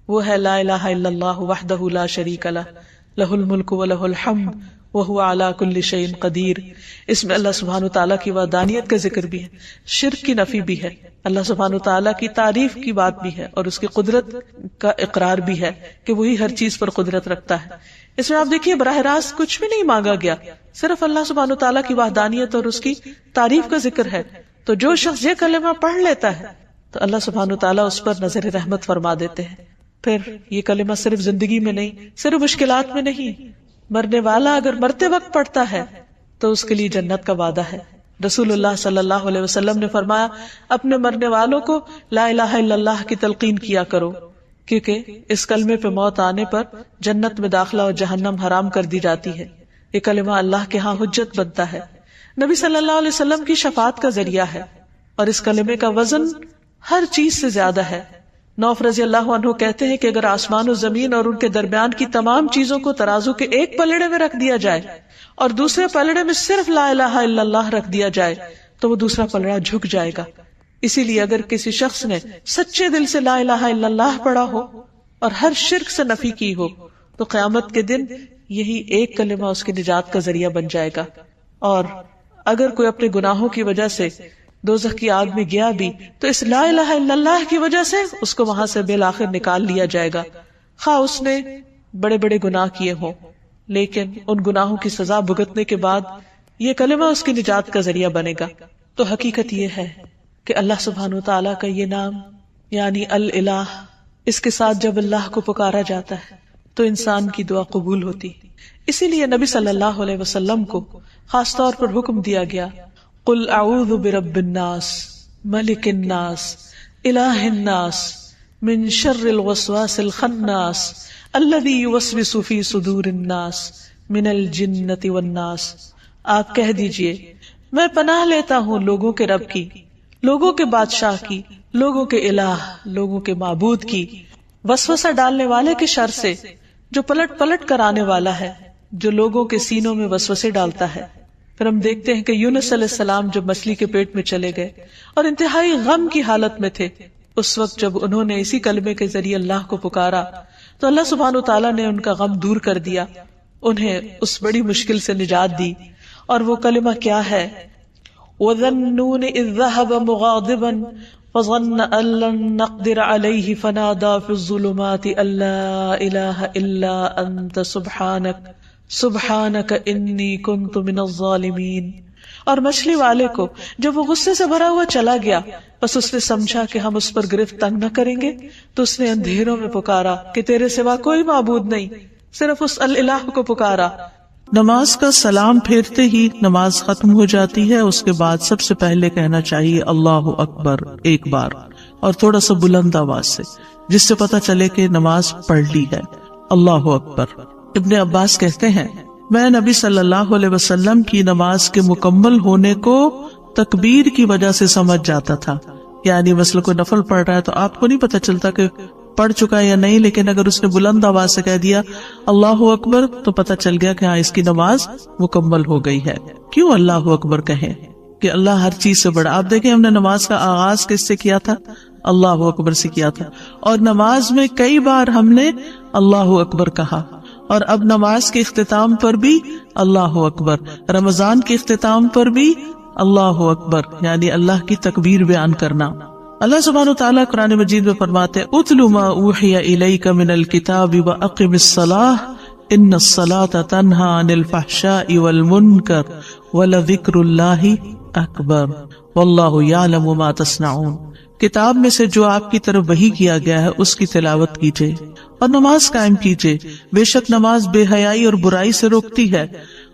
وہ ہے لا الہ الا اللہ وحدہ لا شریک لہ لہ الملک ولہ الحمد وہو علی کل شیء قدیر۔ اس میں اللہ سبحانہ وتعالیٰ کی وحدانیت کا ذکر بھی ہے، شرک کی نفی بھی ہے، اللہ سبحانہ وتعالیٰ کی تعریف کی بات بھی ہے، اور اس کی قدرت کا اقرار بھی ہے کہ وہی ہر چیز پر قدرت رکھتا ہے۔ اس میں آپ دیکھیے براہ راست کچھ بھی نہیں مانگا گیا، صرف اللہ سبحانہ وتعالیٰ کی وحدانیت اور اس کی تعریف کا ذکر ہے۔ تو جو شخص یہ کلمہ پڑھ لیتا ہے تو اللہ سبحانہ وتعالیٰ اس پر نظر رحمت فرما دیتے ہیں۔ پھر یہ کلمہ صرف زندگی میں نہیں، صرف مشکلات میں نہیں، مرنے والا اگر مرتے وقت پڑھتا ہے تو اس کے لیے جنت کا وعدہ ہے۔ رسول اللہ صلی اللہ علیہ وسلم نے فرمایا، اپنے مرنے والوں کو لا الہ الا اللہ کی تلقین کیا کرو، کیونکہ اس کلمے پہ موت آنے پر جنت میں داخلہ اور جہنم حرام کر دی جاتی ہے۔ یہ کلمہ اللہ کے ہاں حجت بنتا ہے، نبی صلی اللہ علیہ وسلم کی شفاعت کا ذریعہ ہے، اور اس کلمے کا وزن ہر چیز سے زیادہ ہے۔ نوف رضی اللہ عنہ کہتے ہیں کہ اگر آسمان و زمین اور ان کے درمیان کی تمام چیزوں کو ترازو کے ایک پلڑے میں رکھ دیا جائے اور دوسرے پلڑے میں صرف لا الہ الا اللہ رکھ دیا جائے تو وہ دوسرا پلڑا جھک جائے گا۔ اسی لیے اگر کسی شخص نے سچے دل سے لا الہ الا اللہ پڑھا ہو اور ہر شرک سے نفی کی ہو تو قیامت کے دن یہی ایک کلمہ اس کی نجات کا ذریعہ بن جائے گا۔ اور اگر کوئی اپنے گناہوں کی وجہ سے دوزخ کی آگ میں گیا بھی تو اس لا الہ الا اللہ کی وجہ سے اس کو وہاں سے بالآخر نکال لیا جائے گا، خواہ اس نے بڑے بڑے گناہ کیے ہوں، لیکن ان گناہوں کی سزا بھگتنے کے بعد یہ کلمہ اس کی نجات کا ذریعہ بنے گا۔ تو حقیقت یہ ہے کہ اللہ سبحانہ وتعالیٰ کا یہ نام یعنی الالہ، اس کے ساتھ جب اللہ کو پکارا جاتا ہے تو انسان کی دعا قبول ہوتی۔ اسی لیے نبی صلی اللہ علیہ وسلم کو خاص طور پر حکم دیا گیا، قل اعوذ برب الناس ملک الناس الہ الناس من شر الوسواس الخناس الذی یوسوس فی صدور الناس من الجنۃ والناس۔ آپ کہہ دیجئے میں پناہ لیتا ہوں لوگوں کے رب کی، لوگوں کے بادشاہ کی، لوگوں کے الہ، لوگوں کے معبود کی، وسوسہ ڈالنے والے کے شر سے جو پلٹ پلٹ کر آنے والا ہے، جو لوگوں کے سینوں میں وسوسے ڈالتا ہے۔ پھر ہم دیکھتے ہیں کہ یونس علیہ السلام جب مچھلی کے پیٹ میں چلے گئے اور انتہائی غم کی حالت میں تھے، اس وقت جب انہوں نے اسی کلمے کے ذریعے اللہ کو پکارا تو اللہ سبحانہ وتعالیٰ نے ان کا غم دور کر دیا، انہیں اس بڑی مشکل سے نجات دی۔ اور وہ کلمہ کیا ہے؟ وَذَنُّونِ إِذْ ذَهَبَ مُغَاضِبًا فَظَنَّ أَن لَّن نَّقْدِرَ عَلَيْهِ فَنَادَىٰ فِي الظُّلُمَاتِ أَن لَّا إِلَٰهَ إِلَّا أَنتَ سُبْحَانَكَ إِنِّي كُنتُ مِنَ الظَّالِمِينَ۔ اور مچھلی والے کو جب وہ غصے سے بھرا ہوا چلا گیا، بس اس نے سمجھا کہ ہم اس پر گرفت تنگ نہ کریں گے، تو اس نے اندھیروں میں پکارا کہ تیرے سوا کوئی معبود نہیں، صرف اس الالہ کو پکارا۔ نماز کا سلام پھیرتے ہی نماز ختم ہو جاتی ہے، اس کے بعد سب سے پہلے کہنا چاہیے اللہ اکبر ایک بار، اور تھوڑا سا بلند آواز سے، جس سے پتہ چلے کہ نماز پڑھ لی ہے۔ اللہ اکبر۔ ابن عباس کہتے ہیں میں نبی صلی اللہ علیہ وسلم کی نماز کے مکمل ہونے کو تکبیر کی وجہ سے سمجھ جاتا تھا، یعنی مثلا کوئی نفل پڑھ رہا ہے تو آپ کو نہیں پتہ چلتا کہ پڑھ چکا ہے یا نہیں، لیکن اگر اس نے بلند آواز سے کہہ دیا اللہ اکبر تو پتہ چل گیا کہ ہاں اس کی نماز مکمل ہو گئی ہے۔ کیوں اللہ اکبر کہیں؟ کہ اللہ ہر چیز سے بڑا۔ آپ دیکھیں ہم نے نماز کا آغاز کس سے کیا تھا؟ اللہ اکبر سے کیا تھا، اور نماز میں کئی بار ہم نے اللہ اکبر کہا، اور اب نماز کے اختتام پر بھی اللہ اکبر، رمضان کے اختتام پر بھی اللہ اکبر، یعنی اللہ کی تکبیر بیان کرنا۔ اللہ سبحانہ وتعالیٰ قرآن مجید میں فرماتے ہیں اتل ما اوحی الیک من الکتاب واقم الصلاۃ ان الصلاۃ تنہی عن الفحشاء والمنکر ولذکر اللہ اکبر واللہ یعلم ما تصنعون۔ کتاب میں سے جو آپ کی طرف وحی کیا گیا ہے اس کی تلاوت کیجیے اور نماز قائم کیجیے، بے شک نماز بے حیائی اور برائی سے روکتی ہے،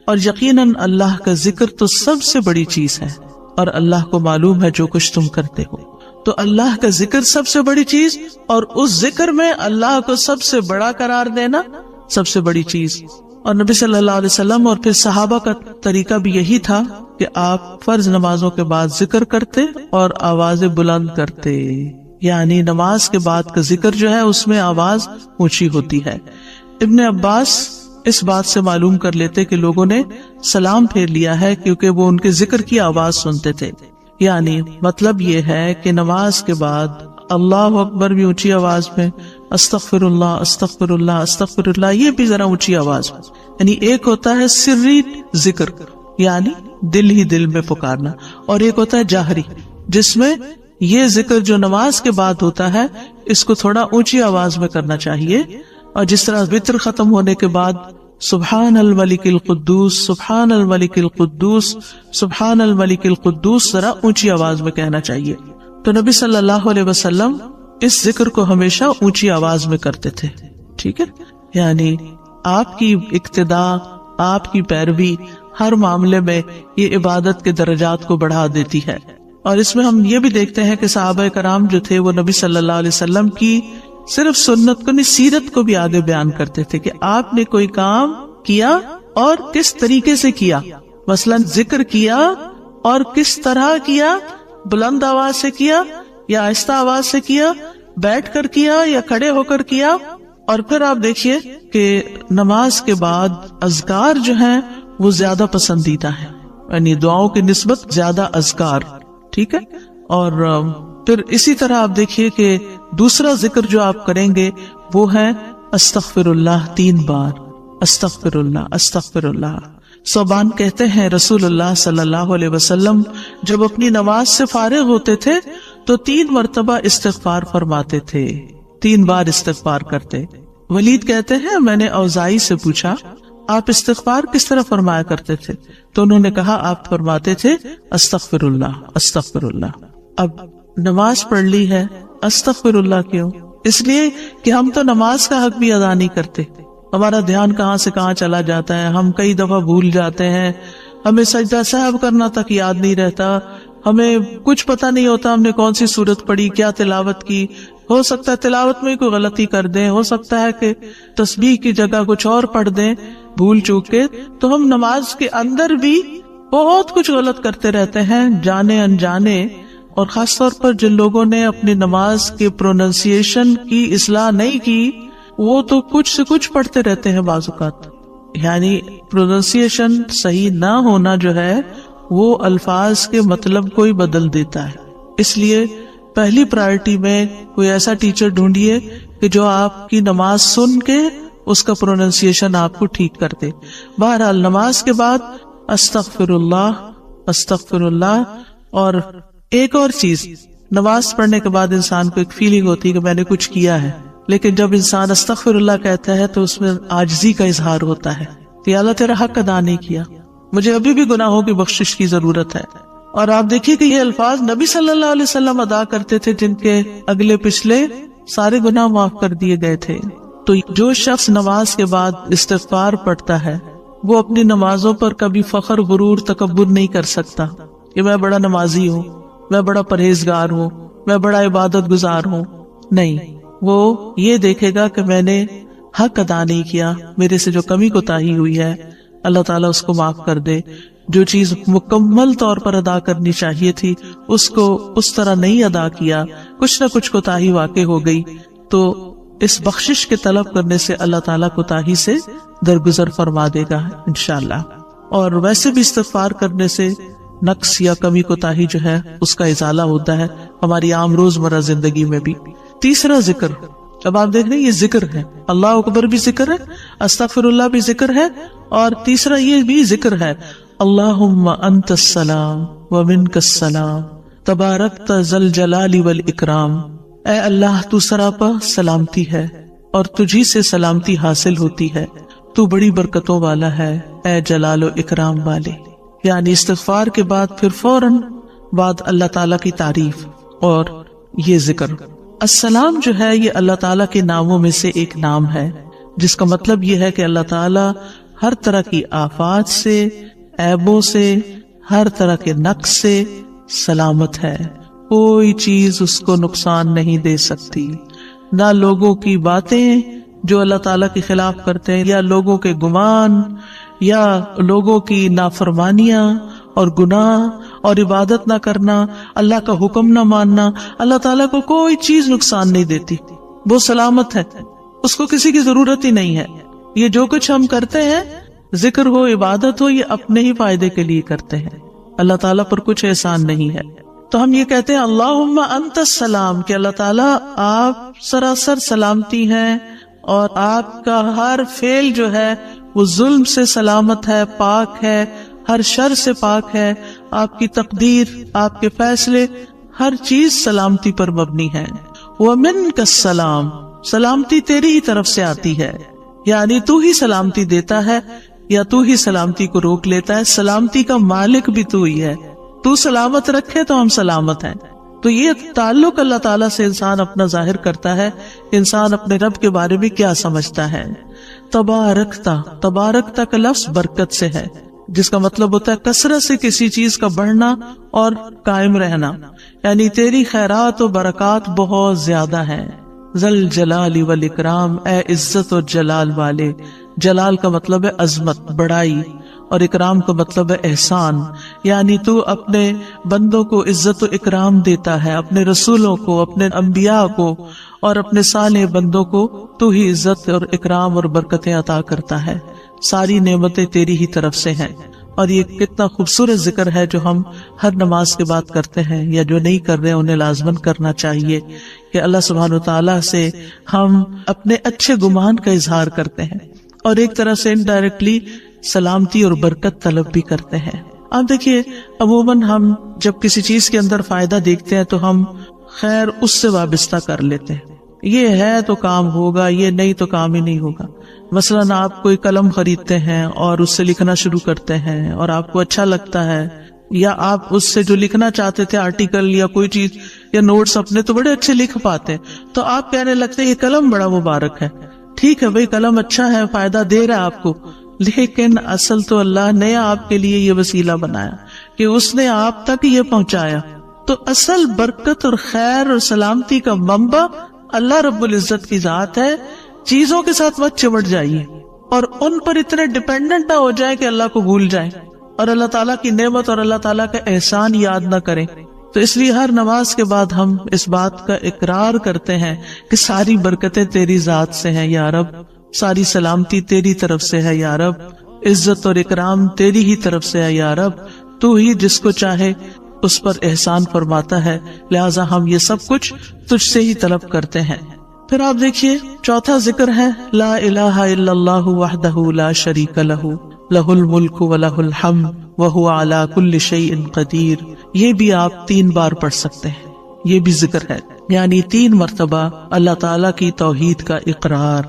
اور یقیناً اللہ کا ذکر تو سب سے بڑی چیز ہے، اور اللہ کو معلوم ہے جو کچھ تم کرتے ہو۔ تو اللہ کا ذکر سب سے بڑی چیز، اور اس ذکر میں اللہ کو سب سے بڑا قرار دینا سب سے بڑی چیز۔ اور نبی صلی اللہ علیہ وسلم اور پھر صحابہ کا طریقہ بھی یہی تھا کہ آپ فرض نمازوں کے بعد ذکر کرتے اور آوازیں بلند کرتے، یعنی نماز کے بعد کا ذکر جو ہے اس میں آواز اونچی ہوتی ہے۔ ابن عباس اس بات سے معلوم کر لیتے کہ لوگوں نے سلام پھیر لیا ہے کیونکہ وہ ان کے ذکر کی آواز سنتے تھے، یعنی مطلب یہ ہے کہ نماز کے بعد اللہ اکبر بھی اونچی آواز میں، استغفر اللہ استغفر اللہ استغفر اللہ یہ بھی ذرا اونچی آواز میں، یعنی ایک ہوتا ہے سری ذکر یعنی دل ہی دل میں پکارنا، اور ایک ہوتا ہے جاہری جس میں یہ ذکر جو نماز کے بعد ہوتا ہے اس کو تھوڑا اونچی آواز میں کرنا چاہیے، اور جس طرح وتر ختم ہونے کے بعد سبحان الملک القدوس سبحان الملک القدوس سبحان الملک القدوس ذرا اونچی آواز میں کہنا چاہیے۔ تو نبی صلی اللہ علیہ وسلم اس ذکر کو ہمیشہ اونچی آواز میں کرتے تھے، ٹھیک ہے، یعنی آپ کی اقتداء، آپ کی پیروی ہر معاملے میں یہ عبادت کے درجات کو بڑھا دیتی ہے۔ اور اس میں ہم یہ بھی دیکھتے ہیں کہ صحابہ کرام جو تھے وہ نبی صلی اللہ علیہ وسلم کی صرف سنت کو نہیں سیرت کو بھی آگے بیان کرتے تھے کہ آپ نے کوئی کام کیا اور کس طریقے سے کیا، مثلا ذکر کیا اور کس طرح کیا، بلند آواز سے کیا یا آہستہ آواز سے کیا، بیٹھ کر کیا یا کھڑے ہو کر کیا۔ اور پھر آپ دیکھیے کہ نماز کے بعد اذکار جو ہیں وہ زیادہ پسندیدہ ہیں، یعنی دعاؤں کی نسبت زیادہ اذکار، ٹھیک ہے۔ اور پھر اسی طرح آپ دیکھیے کہ دوسرا ذکر جو آپ کریں گے وہ ہے استغفر اللہ 3 بار، استغفر اللہ استغفر اللہ۔ صوبان کہتے ہیں رسول اللہ صلی اللہ علیہ وسلم جب اپنی نماز سے فارغ ہوتے تھے تو 3 مرتبہ استغفار فرماتے تھے، 3 بار استغفار کرتے۔ ولید کہتے ہیں میں نے اوزائی سے پوچھا آپ استغفار کس طرح فرمایا کرتے تھے، تو انہوں نے کہا آپ فرماتے تھے استغفر اللہ استغفر اللہ۔ اب نماز پڑھ لی ہے، استغفر اللہ کیوں؟ اس لیے کہ ہم تو نماز کا حق بھی ادا نہیں کرتے، ہمارا دھیان کہاں سے کہاں چلا جاتا ہے، ہم کئی دفعہ بھول جاتے ہیں، ہمیں سجدہ سہو کرنا تک یاد نہیں رہتا، ہمیں کچھ پتہ نہیں ہوتا ہم نے کون سی سورت پڑھی، کیا تلاوت کی، ہو سکتا ہے تلاوت میں کوئی غلطی کر دیں، ہو سکتا ہے کہ تسبیح کی جگہ کچھ اور پڑھ دیں بھول چوک کے، تو ہم نماز کے اندر بھی بہت کچھ غلط کرتے رہتے ہیں جانے انجانے۔ اور خاص طور پر جن لوگوں نے اپنی نماز کے پروننسیشن کی اصلاح نہیں کی وہ تو کچھ سے کچھ پڑھتے رہتے ہیں بعض اوقات، یعنی پروننسیشن صحیح نہ ہونا جو ہے وہ الفاظ کے مطلب کو ہی بدل دیتا ہے۔ اس لیے پہلی پرائرٹی میں کوئی ایسا ٹیچر ڈھونڈیے کہ جو آپ کی نماز سن کے اس کا پروننسیشن آپ کو ٹھیک کر دے۔ بہرحال نماز کے بعد استغفر اللہ۔ اور ایک اور چیز، نماز پڑھنے کے بعد انسان کو ایک فیلنگ ہوتی ہے کہ میں نے کچھ کیا ہے، لیکن جب انسان استغفر اللہ کہتا ہے تو اس میں عاجزی کا اظہار ہوتا ہے کہ اللہ تیرا حق ادا نہیں کیا، مجھے ابھی بھی گناہوں کی بخشش کی ضرورت ہے۔ اور آپ دیکھیے کہ یہ الفاظ نبی صلی اللہ علیہ وسلم ادا کرتے تھے جن کے اگلے پچھلے سارے گناہ معاف کر دیے گئے تھے۔ تو جو شخص نماز کے بعد استغفار پڑھتا ہے وہ اپنی نمازوں پر کبھی فخر غرور تکبر نہیں کر سکتا کہ میں بڑا نمازی ہوں، میں بڑا پرہیزگار ہوں، میں بڑا عبادت گزار ہوں، نہیں، وہ یہ دیکھے گا کہ میں نے حق ادا نہیں کیا، میرے سے جو کمی کوتاہی ہوئی ہے اللہ تعالیٰ اس کو معاف کر دے، جو چیز مکمل طور پر ادا کرنی چاہیے تھی اس کو اس طرح نہیں ادا کیا، کچھ نہ کچھ کوتاہی واقع ہو گئی، تو اس بخشش کے طلب کرنے سے اللہ تعالیٰ کوتاہی سے درگزر فرما دے گا انشاءاللہ۔ اور ویسے بھی استغفار کرنے سے نقص یا کمی کوتاہی جو ہے اس کا ازالہ ہوتا ہے ہماری عام روزمرہ زندگی میں بھی۔ تیسرا ذکر اب آپ دیکھ رہے ہیں یہ ذکر ہے، اللہ اکبر بھی ذکر ہے، استغفر اللہ بھی ذکر ہے، اور تیسرا یہ بھی ذکر ہے اللہم انت السلام ومنک السلام تبارکت ذل جلال والاکرام، اے اللہ تو سراپا سلامتی ہے اور تجھی سے سلامتی حاصل ہوتی ہے، تو بڑی برکتوں والا ہے اے جلال و اکرام والے۔ یعنی استغفار کے بعد پھر فوراً بعد اللہ تعالیٰ کی تعریف اور یہ ذکر۔ السلام جو ہے یہ اللہ تعالیٰ کے ناموں میں سے ایک نام ہے، جس کا مطلب یہ ہے کہ اللہ تعالیٰ ہر طرح کی آفات سے، عیبوں سے، ہر طرح کے نقص سے سلامت ہے، کوئی چیز اس کو نقصان نہیں دے سکتی، نہ لوگوں کی باتیں جو اللہ تعالیٰ کے خلاف کرتے ہیں، یا لوگوں کے گمان، یا لوگوں کی نافرمانیاں اور گناہ اور عبادت نہ کرنا، اللہ کا حکم نہ ماننا، اللہ تعالیٰ کو کوئی چیز نقصان نہیں دیتی، وہ سلامت ہے، اس کو کسی کی ضرورت ہی نہیں ہے۔ یہ جو کچھ ہم کرتے ہیں، ذکر ہو، عبادت ہو، یہ اپنے ہی فائدے کے لیے کرتے ہیں، اللہ تعالیٰ پر کچھ احسان نہیں ہے۔ تو ہم یہ کہتے ہیں اللہم انت السلام، کہ اللہ تعالیٰ آپ سراسر سلامتی ہیں، اور آپ کا ہر فعل جو ہے وہ ظلم سے سلامت ہے، پاک ہے، ہر شر سے پاک ہے، آپ کی تقدیر، آپ کے فیصلے، ہر چیز سلامتی پر مبنی ہے۔ وَمِنْكَ السَّلَامُ، سلامتی تیری ہی طرف سے آتی ہے، یعنی تو ہی سلامتی دیتا ہے یا تو ہی سلامتی کو روک لیتا ہے، سلامتی کا مالک بھی تو ہی ہے، تو سلامت رکھے تو ہم سلامت ہیں۔ تو یہ تعلق اللہ تعالیٰ سے انسان اپنا ظاہر کرتا ہے، انسان اپنے رب کے بارے میں کیا سمجھتا ہے۔ تبارکتا، تبارکتا کا لفظ برکت سے ہے، جس کا مطلب ہوتا ہے کثرت سے کسی چیز کا بڑھنا اور قائم رہنا، یعنی تیری خیرات و برکات بہت زیادہ ہیں۔ ذل جلال والاکرام، اے عزت و جلال والے، جلال کا مطلب ہے عظمت، بڑائی، اور اکرام کا مطلب ہے احسان، یعنی تو اپنے بندوں کو عزت و اکرام دیتا ہے، اپنے رسولوں کو، اپنے انبیاء کو اور اپنے صالح بندوں کو تو ہی عزت اور اکرام اور برکتیں عطا کرتا ہے، ساری نعمتیں تیری ہی طرف سے ہیں۔ اور یہ کتنا خوبصورت ذکر ہے جو ہم ہر نماز کے بعد کرتے ہیں، یا جو نہیں کر رہے انہیں لازماً کرنا چاہیے، کہ اللہ سبحانہ وتعالیٰ سے ہم اپنے اچھے گمان کا اظہار کرتے ہیں، اور ایک طرح سے انڈائریکٹلی سلامتی اور برکت طلب بھی کرتے ہیں۔ آپ دیکھیے عموماً ہم جب کسی چیز کے اندر فائدہ دیکھتے ہیں تو ہم خیر اس سے وابستہ کر لیتے ہیں، یہ ہے تو کام ہوگا، یہ نہیں تو کام ہی نہیں ہوگا۔ مثلاً آپ کوئی قلم خریدتے ہیں اور اس سے لکھنا شروع کرتے ہیں اور آپ کو اچھا لگتا ہے، یا آپ اس سے جو لکھنا چاہتے تھے آرٹیکل یا کوئی چیز یا نوٹس اپنے تو بڑے اچھے لکھ پاتے ہیں، تو آپ کہنے لگتے ہیں یہ قلم بڑا مبارک ہے، ٹھیک ہے بھائی قلم اچھا ہے، فائدہ دے رہا ہے آپ کو، لیکن اصل تو اللہ نے آپ کے لیے یہ وسیلہ بنایا کہ اس نے آپ تک یہ پہنچایا۔ تو اصل برکت اور خیر اور سلامتی کا منبع اللہ رب العزت کی ذات ہے۔ چیزوں کے ساتھ مت چمٹ جائیے اور ان پر اتنے ڈیپینڈنٹ نہ ہو جائے کہ اللہ کو بھول جائیں اور اللہ تعالیٰ کی نعمت اور اللہ تعالیٰ کا احسان یاد نہ کریں۔ تو اس لیے ہر نماز کے بعد ہم اس بات کا اقرار کرتے ہیں کہ ساری برکتیں تیری ذات سے ہیں یا رب، ساری سلامتی تیری طرف سے ہے یا رب، عزت اور اکرام تیری ہی طرف سے ہے یا رب، تو ہی جس کو چاہے اس پر احسان فرماتا ہے، لہٰذا ہم یہ سب کچھ تجھ سے ہی طلب کرتے ہیں۔ پھر آپ دیکھیے چوتھا ذکر ہے لا الہ الا اللہ وحدہ لا شریک لہ لہ الملک ولہ الحمد وہو علی کل شیء قدیر۔ یہ بھی آپ 3 بار پڑھ سکتے ہیں، یہ بھی ذکر ہے، یعنی 3 مرتبہ اللہ تعالیٰ کی توحید کا اقرار۔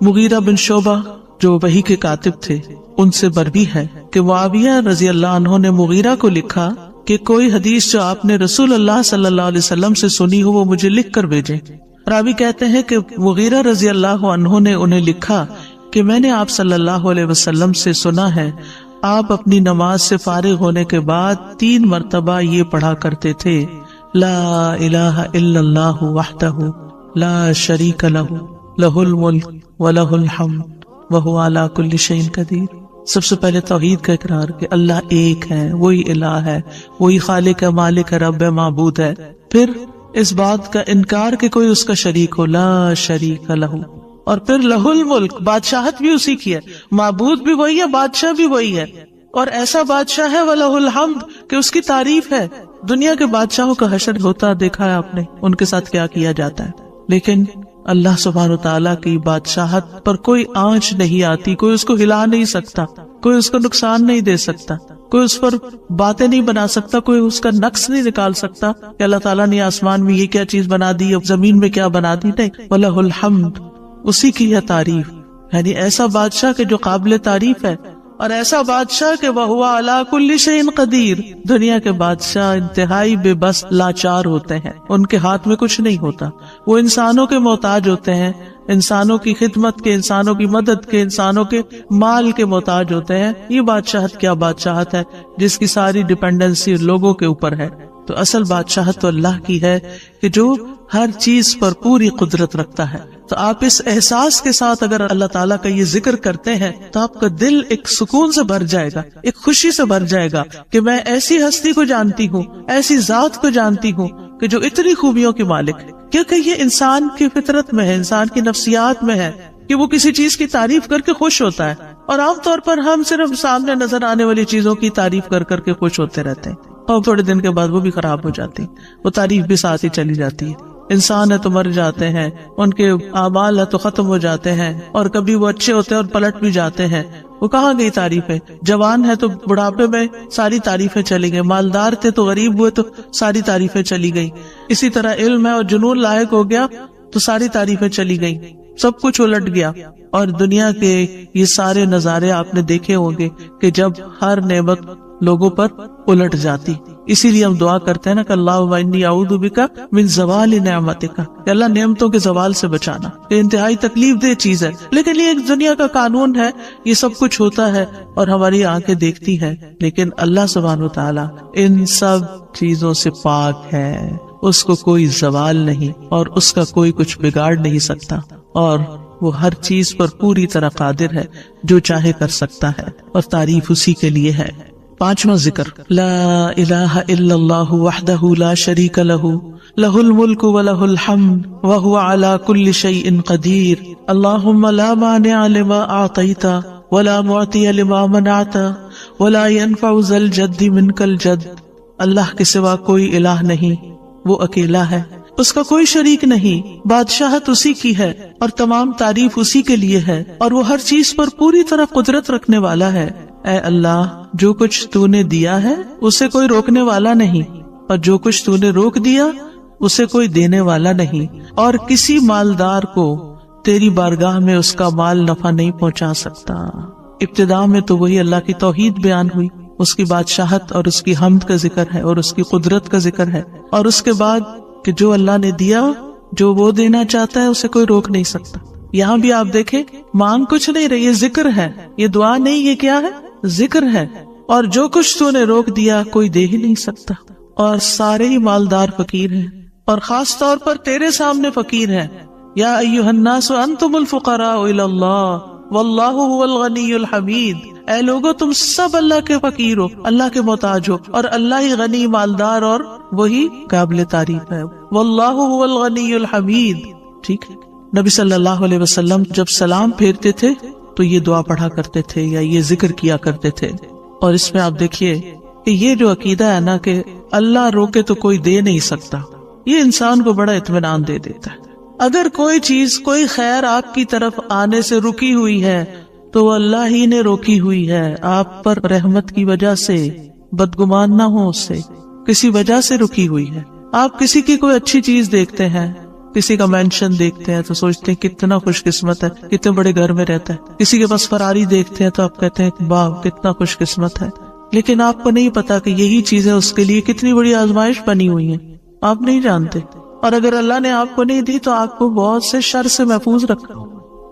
مغیرہ بن شعبہ جو وحی کے کاتب تھے ان سے مروی ہے کہ معاویہ رضی اللہ عنہ نے مغیرہ کو لکھا کہ کوئی حدیث جو آپ نے رسول اللہ صلی اللہ علیہ وسلم سے سنی ہو وہ مجھے لکھ کر بھیجیں۔ راوی کہتے ہیں کہ مغیرہ رضی اللہ عنہ نے انہیں لکھا کہ میں نے آپ صلی اللہ علیہ وسلم سے سنا ہے آپ اپنی نماز سے فارغ ہونے کے بعد 3 مرتبہ یہ پڑھا کرتے تھے لا الہ الا اللہ وحدہ لا شریک لہ لہ الملک ولہ الحمد وہو علی کل شیء قدیر۔ سب سے پہلے توحید کا اقرار کہ اللہ ایک ہے، وہی الہ ہے، وہی خالق ہے، مالک ہے، رب ہے، معبود ہے۔ پھر اس بات کا انکار کہ کوئی اس کا شریک ہو، لا شریک لہ، اور پھر لہ الملک، بادشاہت بھی اسی کی ہے، معبود بھی وہی ہے، بادشاہ بھی وہی ہے، اور ایسا بادشاہ ہے ولہ الحمد کہ اس کی تعریف ہے۔ دنیا کے بادشاہوں کا حشر ہوتا دیکھا ہے آپ نے، ان کے ساتھ کیا کیا جاتا ہے، لیکن اللہ سبحانہ تعالیٰ کی بادشاہت پر کوئی آنچ نہیں آتی، کوئی اس کو ہلا نہیں سکتا، کوئی اس کو نقصان نہیں دے سکتا، کوئی اس پر باتیں نہیں بنا سکتا، کوئی اس کا نقص نہیں نکال سکتا کہ اللہ تعالیٰ نے آسمان میں یہ کیا چیز بنا دی اور زمین میں کیا بنا دی. نہیں، وَلَهُ الْحَمْدُ، اسی کی ہے تعریف. یعنی ایسا بادشاہ کہ جو قابل تعریف ہے، اور ایسا بادشاہ کہ وَهُوَ عَلَى كُلِّ شَيْءٍ قَدِيرٌ. دنیا کے بادشاہ انتہائی بے بس لاچار ہوتے ہیں، ان کے ہاتھ میں کچھ نہیں ہوتا، وہ انسانوں کے محتاج ہوتے ہیں، انسانوں کی خدمت کے، انسانوں کی مدد کے، انسانوں کے مال کے محتاج ہوتے ہیں. یہ بادشاہت کیا بادشاہت ہے جس کی ساری ڈیپینڈنسی لوگوں کے اوپر ہے. تو اصل بادشاہت تو اللہ کی ہے کہ جو ہر چیز پر پوری قدرت رکھتا ہے. تو آپ اس احساس کے ساتھ اگر اللہ تعالیٰ کا یہ ذکر کرتے ہیں تو آپ کا دل ایک سکون سے بھر جائے گا، ایک خوشی سے بھر جائے گا کہ میں ایسی ہستی کو جانتی ہوں، ایسی ذات کو جانتی ہوں کہ جو اتنی خوبیوں کی مالک ہے. کیونکہ یہ انسان کی فطرت میں ہے، انسان کی نفسیات میں ہے کہ وہ کسی چیز کی تعریف کر کے خوش ہوتا ہے. اور عام طور پر ہم صرف سامنے نظر آنے والی چیزوں کی تعریف کر کر کے خوش ہوتے رہتے ہیں، اور تھوڑے دن کے بعد وہ بھی خراب ہو جاتی، وہ تعریف بھی ساتھ ہی چلی جاتی ہے. انسان ہے تو مر جاتے ہیں، ان کے اعمال ہے تو ختم ہو جاتے ہیں، اور کبھی وہ اچھے ہوتے ہیں اور پلٹ بھی جاتے ہیں. وہ کہاں گئی تعریفیں؟ جوان ہے تو بڑھاپے میں ساری تعریفیں چلی گئی، مالدار تھے تو غریب ہوئے تو ساری تعریفیں چلی گئی. اسی طرح علم ہے اور جنون لائق ہو گیا تو ساری تعریفیں چلی گئی، سب کچھ الٹ گیا. اور دنیا کے یہ سارے نظارے آپ نے دیکھے ہوں گے کہ جب ہر نعمت لوگوں پر الٹ جاتی. اسی لیے ہم دعا کرتے ہیں نا کہ اللہم انی اعوذ بک من زوال نعمتک، کہ اللہ نعمتوں کے زوال سے بچانا. یہ انتہائی تکلیف دہ چیز ہے، لیکن یہ ایک دنیا کا قانون ہے، یہ سب کچھ ہوتا ہے اور ہماری آنکھیں دیکھتی ہیں. لیکن اللہ سبحانہ وتعالی ان سب چیزوں سے پاک ہے، اس کو کوئی زوال نہیں اور اس کا کوئی کچھ بگاڑ نہیں سکتا، اور وہ ہر چیز پر پوری طرح قادر ہے، جو چاہے کر سکتا ہے، اور تعریف اسی کے لیے ہے. پانچواں ذکر، لا الہ الا اللہ وحدہ لا شریک لہ لہ الملک ولہ الحمد وہو علی کل شیء قدیر. اللہم لا مانع لما اعطیت ولا معطی لما منعت ولا ينفع ذا الجد منک الجد. اللہ کے سوا کوئی الہ نہیں، وہ اکیلا ہے، اس کا کوئی شریک نہیں، بادشاہت اسی کی ہے اور تمام تعریف اسی کے لیے ہے، اور وہ ہر چیز پر پوری طرح قدرت رکھنے والا ہے. اے اللہ، جو کچھ تو نے دیا ہے اسے کوئی روکنے والا نہیں، اور جو کچھ تو نے روک دیا اسے کوئی دینے والا نہیں، اور کسی مالدار کو تیری بارگاہ میں اس کا مال نفع نہیں پہنچا سکتا. ابتدا میں تو وہی اللہ کی توحید بیان ہوئی، اس کی بادشاہت اور اس کی حمد کا ذکر ہے اور اس کی قدرت کا ذکر ہے، اور اس کے بعد کہ جو اللہ نے دیا، جو وہ دینا چاہتا ہے اسے کوئی روک نہیں سکتا. یہاں بھی آپ دیکھیں، مانگ کچھ نہیں رہی، یہ ذکر ہے، یہ دعا نہیں، یہ کیا ہے؟ ذکر ہے. اور جو کچھ تو نے روک دیا کوئی دے ہی نہیں سکتا، اور سارے ہی مالدار فقیر ہیں، اور خاص طور پر تیرے سامنے فقیر ہیں. یا ایھا الناس انتم الفقراء الی اللہ واللہ هو الغنی الحمید. اے لوگو، تم سب اللہ کے فقیر ہو، اللہ کے محتاج ہو، اور اللہ ہی غنی، مالدار اور وہی قابل تعریف ہے. واللہ هو الغنی الحمید. ٹھیک ہے. نبی صلی اللہ علیہ وسلم جب سلام پھیرتے تھے تو یہ دعا پڑھا کرتے تھے یا یہ ذکر کیا کرتے تھے. اور اس میں آپ دیکھیے کہ یہ جو عقیدہ ہے نا کہ اللہ روکے تو کوئی دے نہیں سکتا، یہ انسان کو بڑا اطمینان دے دیتا ہے. اگر کوئی چیز، کوئی خیر آپ کی طرف آنے سے رکی ہوئی ہے تو وہ اللہ ہی نے روکی ہوئی ہے، آپ پر رحمت کی وجہ سے. بدگمان نہ ہو، اس سے کسی وجہ سے رکی ہوئی ہے. آپ کسی کی کوئی اچھی چیز دیکھتے ہیں، کسی کا مینشن دیکھتے ہیں تو سوچتے ہیں کتنا خوش قسمت ہے، کتنے بڑے گھر میں رہتا ہے. کسی کے پاس فراری دیکھتے ہیں تو آپ کہتے ہیں واہ کتنا خوش قسمت ہے. لیکن آپ کو نہیں پتا کہ یہی چیزیں اس کے لیے کتنی بڑی آزمائش بنی ہوئی ہیں، آپ نہیں جانتے. اور اگر اللہ نے آپ کو نہیں دی تو آپ کو بہت سے شر سے محفوظ رکھا.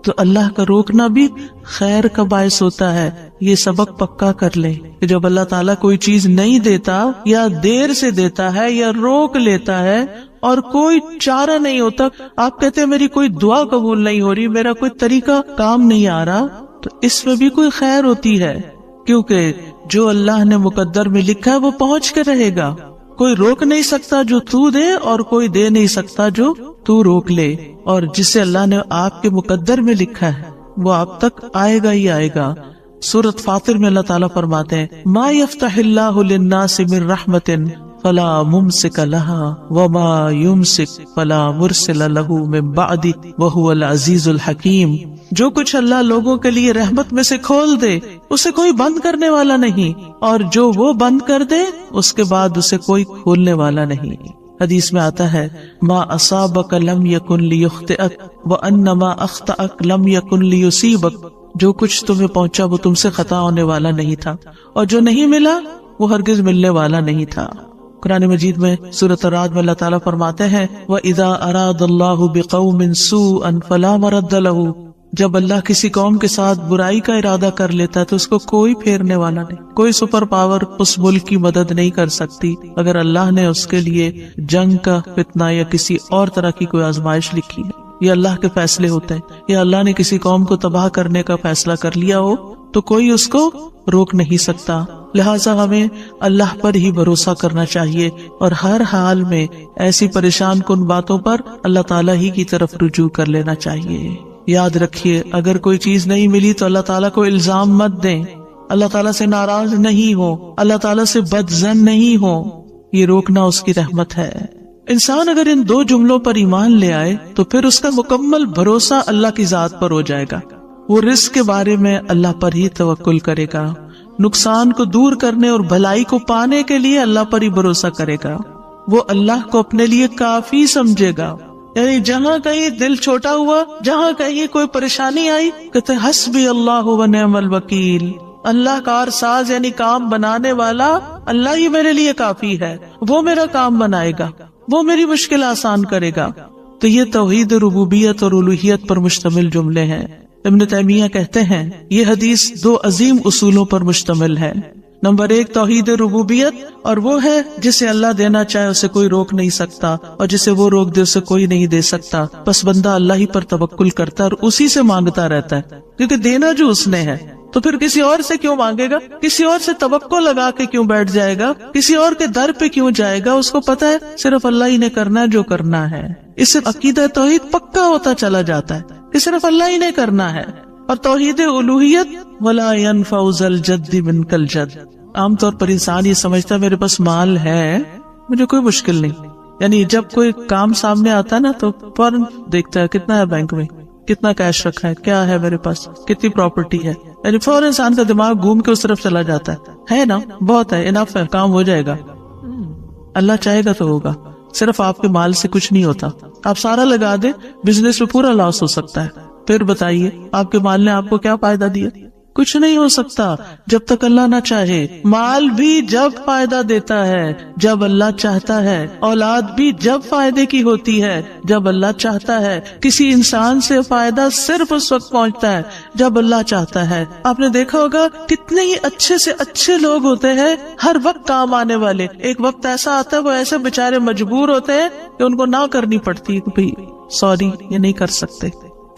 تو اللہ کا روکنا بھی خیر کا باعث ہوتا ہے. یہ سبق پکا کر لیں کہ جب اللہ تعالیٰ کوئی چیز نہیں دیتا یا دیر سے دیتا ہے یا روک لیتا ہے اور کوئی چارہ نہیں ہوتا، آپ کہتے ہیں میری کوئی دعا قبول نہیں ہو رہی، میرا کوئی طریقہ کام نہیں آ رہا، تو اس میں بھی کوئی خیر ہوتی ہے، کیونکہ جو اللہ نے مقدر میں لکھا ہے وہ پہنچ کے رہے گا. کوئی روک نہیں سکتا جو تو دے، اور کوئی دے نہیں سکتا جو تو روک لے. اور جسے اللہ نے آپ کے مقدر میں لکھا ہے وہ آپ تک آئے گا ہی آئے گا. سورۃ فاطر میں اللہ تعالیٰ فرماتے ہیں ما یفتح اللہ للناس من رحمت فلا ممسک لها وما يمسک فلا مرسل له من بعده وهو العزیز الحکیم. جو کچھ اللہ لوگوں کے لیے رحمت میں سے کھول دے اسے کوئی بند کرنے والا نہیں، اور جو وہ بند کر دے اس کے بعد اسے کوئی کھولنے والا نہیں. حدیث میں آتا ہے ما اصابک لم یکن لیخطئک وان ما اخطأک لم یکن لیصیبک. جو کچھ تمہیں پہنچا وہ تم سے خطا ہونے والا نہیں تھا، اور جو نہیں ملا وہ ہرگز ملنے والا نہیں تھا. قرآن مجید میں سورۃ الرعد میں اللہ تعالیٰ فرماتے ہیں وَإِذَا أَرَادَ اللَّهُ بِقَوْمٍ سُوءًا فَلَا مَرَدَّ لَهُ. جب اللہ کسی قوم کے ساتھ برائی کا ارادہ کر لیتا ہے تو اس کو کوئی پھیرنے والا نہیں، کوئی سپر پاور اس ملک کی مدد نہیں کر سکتی اگر اللہ نے اس کے لیے جنگ کا فتنہ یا کسی اور طرح کی کوئی آزمائش لکھی ہے. یہ اللہ کے فیصلے ہوتے ہیں. یا اللہ نے کسی قوم کو تباہ کرنے کا فیصلہ کر لیا ہو تو کوئی اس کو روک نہیں سکتا. لہٰذا ہمیں اللہ پر ہی بھروسہ کرنا چاہیے اور ہر حال میں ایسی پریشان کن باتوں پر اللہ تعالیٰ ہی کی طرف رجوع کر لینا چاہیے. یاد رکھیے اگر کوئی چیز نہیں ملی تو اللہ تعالیٰ کو الزام مت دیں، اللہ تعالیٰ سے ناراض نہیں ہو، اللہ تعالیٰ سے بدظن نہیں ہو. یہ روکنا اس کی رحمت ہے. انسان اگر ان دو جملوں پر ایمان لے آئے تو پھر اس کا مکمل بھروسہ اللہ کی ذات پر ہو جائے گا. وہ رزق کے بارے میں اللہ پر ہی توکل کرے گا، نقصان کو دور کرنے اور بھلائی کو پانے کے لیے اللہ پر ہی بھروسہ کرے گا. وہ اللہ کو اپنے لیے کافی سمجھے گا. یعنی جہاں کہیں دل چھوٹا ہوا، جہاں کہیں کوئی پریشانی آئی، کہتے حسبی اللہ و نعم الوکیل. اللہ کار ساز یعنی کام بنانے والا اللہ ہی میرے لیے کافی ہے. وہ میرا کام بنائے گا، وہ میری مشکل آسان کرے گا. تو یہ توحید ربوبیت اور الوہیت پر مشتمل جملے ہیں. ابن تیمیہ کہتے ہیں یہ حدیث دو عظیم اصولوں پر مشتمل ہے. نمبر 1 توحید ربوبیت، اور وہ ہے جسے اللہ دینا چاہے اسے کوئی روک نہیں سکتا، اور جسے وہ روک دے اسے کوئی نہیں دے سکتا. بس بندہ اللہ ہی پر توکل کرتا ہے اور اسی سے مانگتا رہتا ہے، کیونکہ دینا جو اس نے ہے. تو پھر کسی اور سے کیوں مانگے گا؟ کسی اور سے توقع لگا کے کیوں بیٹھ جائے گا؟ کسی اور کے در پہ کیوں جائے گا؟ اس کو پتا ہے صرف اللہ ہی نے کرنا ہے جو کرنا ہے. اس سے عقیدہ توحید پکا ہوتا چلا جاتا ہے کہ صرف اللہ ہی نے کرنا ہے. اور توحید الوہیت ولا ينفع ذا الجد منك الجد. عام طور پر انسان یہ سمجھتا ہے میرے پاس مال ہے، مجھے کوئی مشکل نہیں. یعنی جب کوئی کام سامنے آتا ہے نا تو فوراً دیکھتا ہے کتنا ہے بینک میں، کتنا کیش رکھا ہے، کیا ہے میرے پاس، کتنی پراپرٹی ہے. یعنی فوراً انسان کا دماغ گھوم کے اس طرف چلا جاتا ہے نا بہت ہے، انف ہے، کام ہو جائے گا. اللہ چاہے گا تو ہوگا. صرف آپ کے مال سے کچھ نہیں ہوتا. آپ سارا لگا دیں، بزنس میں پورا لاس ہو سکتا ہے. پھر بتائیے آپ کے مال نے آپ کو کیا فائدہ دیا؟ کچھ نہیں ہو سکتا جب تک اللہ نہ چاہے. مال بھی جب فائدہ دیتا ہے جب اللہ چاہتا ہے، اولاد بھی جب فائدے کی ہوتی ہے جب اللہ چاہتا ہے. کسی انسان سے فائدہ صرف اس وقت پہنچتا ہے جب اللہ چاہتا ہے. آپ نے دیکھا ہوگا کتنے ہی اچھے سے اچھے لوگ ہوتے ہیں ہر وقت کام آنے والے. ایک وقت ایسا آتا ہے وہ ایسے بےچارے مجبور ہوتے ہیں کہ ان کو نہ کرنی پڑتی کہ بھائی سوری یہ نہیں کر سکتے،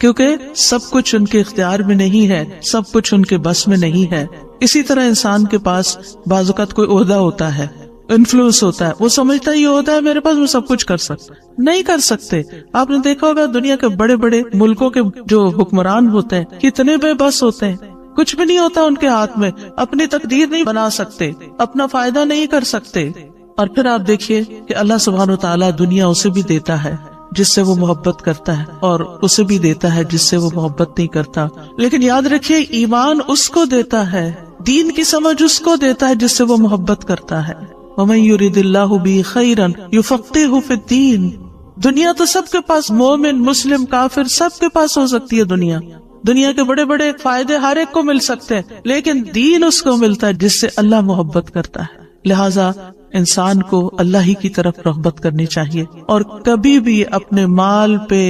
کیونکہ سب کچھ ان کے اختیار میں نہیں ہے، سب کچھ ان کے بس میں نہیں ہے. اسی طرح انسان کے پاس بعض اوقات کوئی عہدہ ہوتا ہے، انفلوئنس ہوتا ہے، وہ سمجھتا ہے یہ عہدہ ہے میرے پاس، وہ سب کچھ کر سکتا. نہیں کر سکتے. آپ نے دیکھا ہوگا دنیا کے بڑے بڑے ملکوں کے جو حکمران ہوتے ہیں کتنے بے بس ہوتے ہیں. کچھ بھی نہیں ہوتا ان کے ہاتھ میں، اپنی تقدیر نہیں بنا سکتے، اپنا فائدہ نہیں کر سکتے. اور پھر آپ دیکھیے کہ اللہ سبحانہ و تعالیٰ دنیا اسے بھی دیتا ہے جس سے وہ محبت کرتا ہے، اور اسے بھی دیتا ہے جس سے وہ محبت نہیں کرتا. لیکن یاد رکھیے ایمان اس کو دیتا ہے، دین کی سمجھ اس کو دیتا ہے جس سے وہ محبت کرتا ہے. وَمَن يُرِدِ اللَّهُ بِهِ خَيْرًا يُفَقِّهْهُ فِي الدِّينِ. دنیا تو سب کے پاس، مومن مسلم کافر سب کے پاس ہو سکتی ہے. دنیا کے بڑے بڑے فائدے ہر ایک کو مل سکتے ہیں، لیکن دین اس کو ملتا ہے جس سے اللہ محبت کرتا ہے. لہذا انسان کو اللہ ہی کی طرف رغبت کرنی چاہیے، اور کبھی بھی اپنے مال پہ،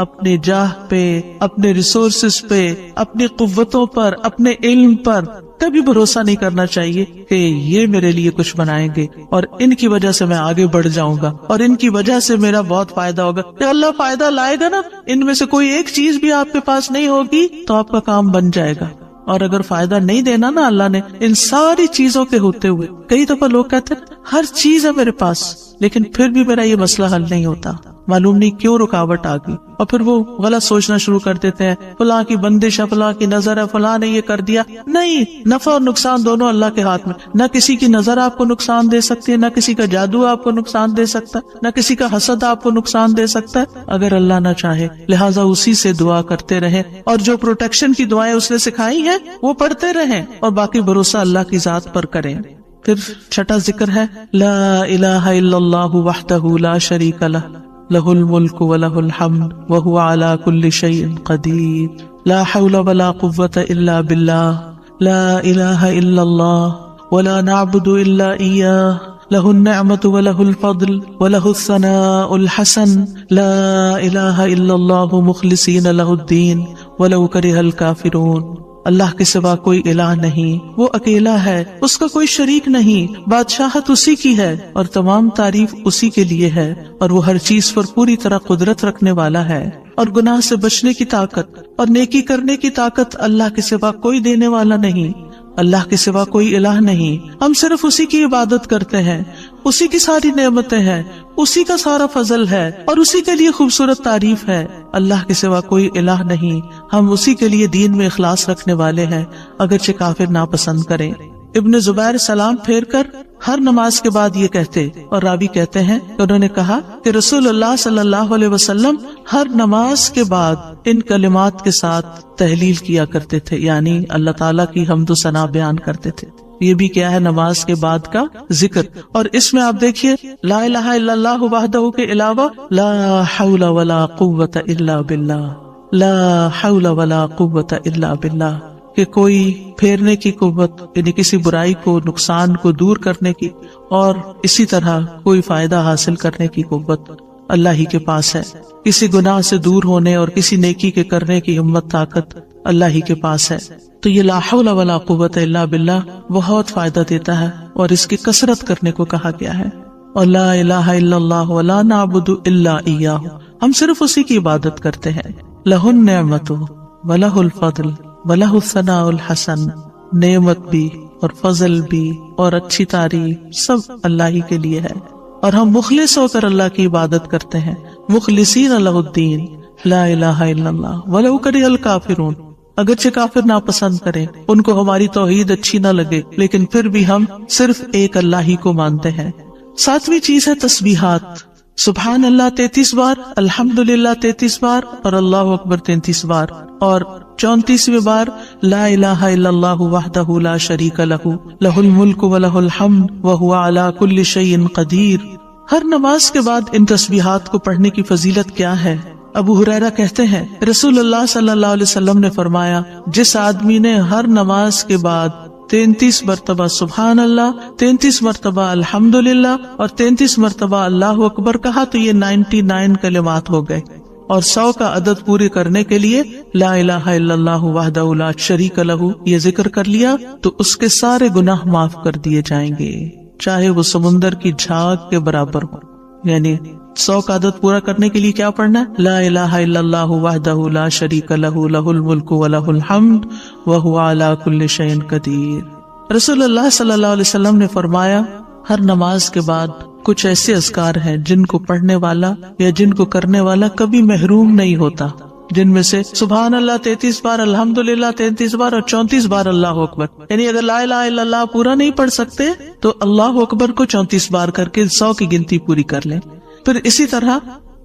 اپنے جاہ پہ، اپنے ریسورسز پہ، اپنی قوتوں پر، اپنے علم پر کبھی بھروسہ نہیں کرنا چاہیے کہ یہ میرے لیے کچھ بنائیں گے اور ان کی وجہ سے میں آگے بڑھ جاؤں گا اور ان کی وجہ سے میرا بہت فائدہ ہوگا. کہ اللہ فائدہ لائے گا نا، ان میں سے کوئی ایک چیز بھی آپ کے پاس نہیں ہوگی تو آپ کا کام بن جائے گا. اور اگر فائدہ نہیں دینا نا اللہ نے ان ساری چیزوں کے ہوتے ہوئے، کئی دفعہ لوگ کہتے ہیں ہر چیز ہے میرے پاس لیکن پھر بھی میرا یہ مسئلہ حل نہیں ہوتا، معلوم نہیں کیوں رکاوٹ آ گئی، اور پھر وہ غلط سوچنا شروع کر دیتے ہیں، فلاں کی بندش ہے، فلاں کی نظر ہے، فلاں نے یہ کر دیا۔ نہیں، نفع اور نقصان دونوں اللہ کے ہاتھ میں، نہ کسی کی نظر آپ کو نقصان دے سکتی ہے، نہ کسی کا جادو آپ کو نقصان دے سکتا ہے، نہ کسی کا حسد آپ کو نقصان دے سکتا ہے اگر اللہ نہ چاہے۔ لہٰذا اسی سے دعا کرتے رہیں، اور جو پروٹیکشن کی دعائیں اس نے سکھائی ہیں وہ پڑھتے رہیں، اور باقی بھروسہ اللہ کی ذات پر کریں۔ پھر چھٹا ذکر ہے لا الہ الا اللہ وحدہ لا شریک لہ لہ الملک ولہ الحمد وہو علی کل شیء قدیر لا حول ولا قوة الا باللہ لا الہ الا اللہ ولا نعبد الا ایاہ لہ النعمۃ ولہ الفضل ولہ الثناء الحسن لا الہ الا اللہ مخلصین لہ الدین ولو کرہ الکافرون۔ اللہ کے سوا کوئی الہ نہیں، وہ اکیلا ہے، اس کا کوئی شریک نہیں، بادشاہت اسی کی ہے اور تمام تعریف اسی کے لیے ہے، اور وہ ہر چیز پر پوری طرح قدرت رکھنے والا ہے، اور گناہ سے بچنے کی طاقت اور نیکی کرنے کی طاقت اللہ کے سوا کوئی دینے والا نہیں، اللہ کے سوا کوئی الہ نہیں، ہم صرف اسی کی عبادت کرتے ہیں، اسی کی ساری نعمتیں ہیں، اسی کا سارا فضل ہے، اور اسی کے لیے خوبصورت تعریف ہے۔ اللہ کے سوا کوئی الہ نہیں، ہم اسی کے لیے دین میں اخلاص رکھنے والے ہیں، اگرچہ کافر ناپسند کریں۔ ابن زبیر سلام پھیر کر ہر نماز کے بعد یہ کہتے، اور راوی کہتے ہیں کہ انہوں نے کہا کہ رسول اللہ صلی اللہ علیہ وسلم ہر نماز کے بعد ان کلمات کے ساتھ تحلیل کیا کرتے تھے، یعنی اللہ تعالیٰ کی حمد و ثنا بیان کرتے تھے۔ یہ بھی کیا ہے نماز کے بعد کا ذکر، اور اس میں آپ دیکھیے لا الہ الا اللہ وحدہ کے علاوہ لا حول ولا قوت الا باللہ، لا حول ولا قوت الا باللہ، کہ کوئی پھیرنے کی قوت یعنی کسی برائی کو نقصان کو دور کرنے کی، اور اسی طرح کوئی فائدہ حاصل کرنے کی قوت اللہ ہی کے پاس ہے، کسی گناہ سے دور ہونے اور کسی نیکی کے کرنے کی ہمت طاقت اللہ ہی کے پاس ہے۔ تو یہ لا حول ولا قوت الا باللہ بہت فائدہ دیتا ہے، اور اس کی کثرت کرنے کو کہا گیا ہے۔ اور لا الہ الا اللہ ولا نعبد الا ایاہ، ہم صرف اسی کی عبادت کرتے ہیں۔ لہ النعمت ولہ الفضل ولہ الثناء الحسن، نعمت بھی اور فضل بھی اور اچھی تعریف سب اللہ ہی کے لیے ہے، اور ہم مخلص ہو کر اللہ کی عبادت کرتے ہیں، مخلصین لہ الدین لا الہ الا اللہ ولو کرہ الکافرون، اگرچہ کافر ناپسند کریں، ان کو ہماری توحید اچھی نہ لگے، لیکن پھر بھی ہم صرف ایک اللہ ہی کو مانتے ہیں۔ ساتویں چیز ہے تسبیحات، سبحان اللہ 33 بار، الحمدللہ 33 بار، اور اللہ اکبر 33 بار، اور 34ویں بار لا الہ الا اللہ وحدہ لا شریک لہ لہ الملک ولہ الحمد وہو علی کل شیء قدیر۔ ہر نماز کے بعد ان تسبیحات کو پڑھنے کی فضیلت کیا ہے؟ ابو ہریرہ کہتے ہیں رسول اللہ صلی اللہ علیہ وسلم نے فرمایا، جس آدمی نے ہر نماز کے بعد 33 مرتبہ سبحان اللہ، 33 مرتبہ الحمدللہ اور 33 مرتبہ اللہ اکبر کہا تو یہ 99 کلمات ہو گئے، اور 100 کا عدد پورے کرنے کے لیے لا الہ الا اللہ وحدہ لا شریک لہ یہ ذکر کر لیا تو اس کے سارے گناہ معاف کر دیے جائیں گے، چاہے وہ سمندر کی جھاگ کے برابر ہو۔ یعنی 100 کا عدد پورا کرنے کے لیے کیا پڑھنا ہے؟ لا الہ الا اللہ وحدہ لا شریک لہ لہ الملک ولہ الحمد وہو علی کل شیء قدیر۔ رسول اللہ صلی اللہ علیہ وسلم نے فرمایا ہر نماز کے بعد کچھ ایسے اذکار ہیں جن کو پڑھنے والا یا جن کو کرنے والا کبھی محروم نہیں ہوتا، جن میں سے سبحان اللہ 33 بار، الحمدللہ 33 بار اور 34 بار اللہ اکبر، یعنی اگر لا الہ الا اللہ پورا نہیں پڑھ سکتے تو اللہ اکبر کو 34 بار کر کے 100 کی گنتی پوری کر لیں۔ پھر اسی طرح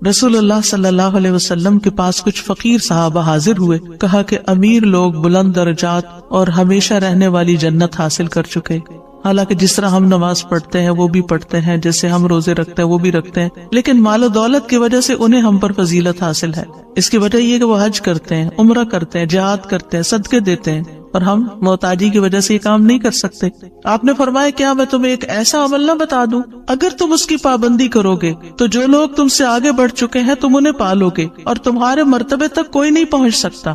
رسول اللہ صلی اللہ علیہ وسلم کے پاس کچھ فقیر صحابہ حاضر ہوئے، کہا کہ امیر لوگ بلند درجات اور ہمیشہ رہنے والی جنت حاصل کر چکے، حالانکہ جس طرح ہم نماز پڑھتے ہیں وہ بھی پڑھتے ہیں، جیسے ہم روزے رکھتے ہیں وہ بھی رکھتے ہیں، لیکن مال و دولت کی وجہ سے انہیں ہم پر فضیلت حاصل ہے۔ اس کی وجہ یہ کہ وہ حج کرتے ہیں، عمرہ کرتے ہیں، جہاد کرتے ہیں، صدقے دیتے ہیں، اور ہم محتاجی کی وجہ سے یہ کام نہیں کر سکتے۔ آپ نے فرمایا کیا میں تمہیں ایک ایسا عمل نہ بتا دوں، اگر تم اس کی پابندی کرو گے تو جو لوگ تم سے آگے بڑھ چکے ہیں تم انہیں پالو گے، اور تمہارے مرتبے تک کوئی نہیں پہنچ سکتا،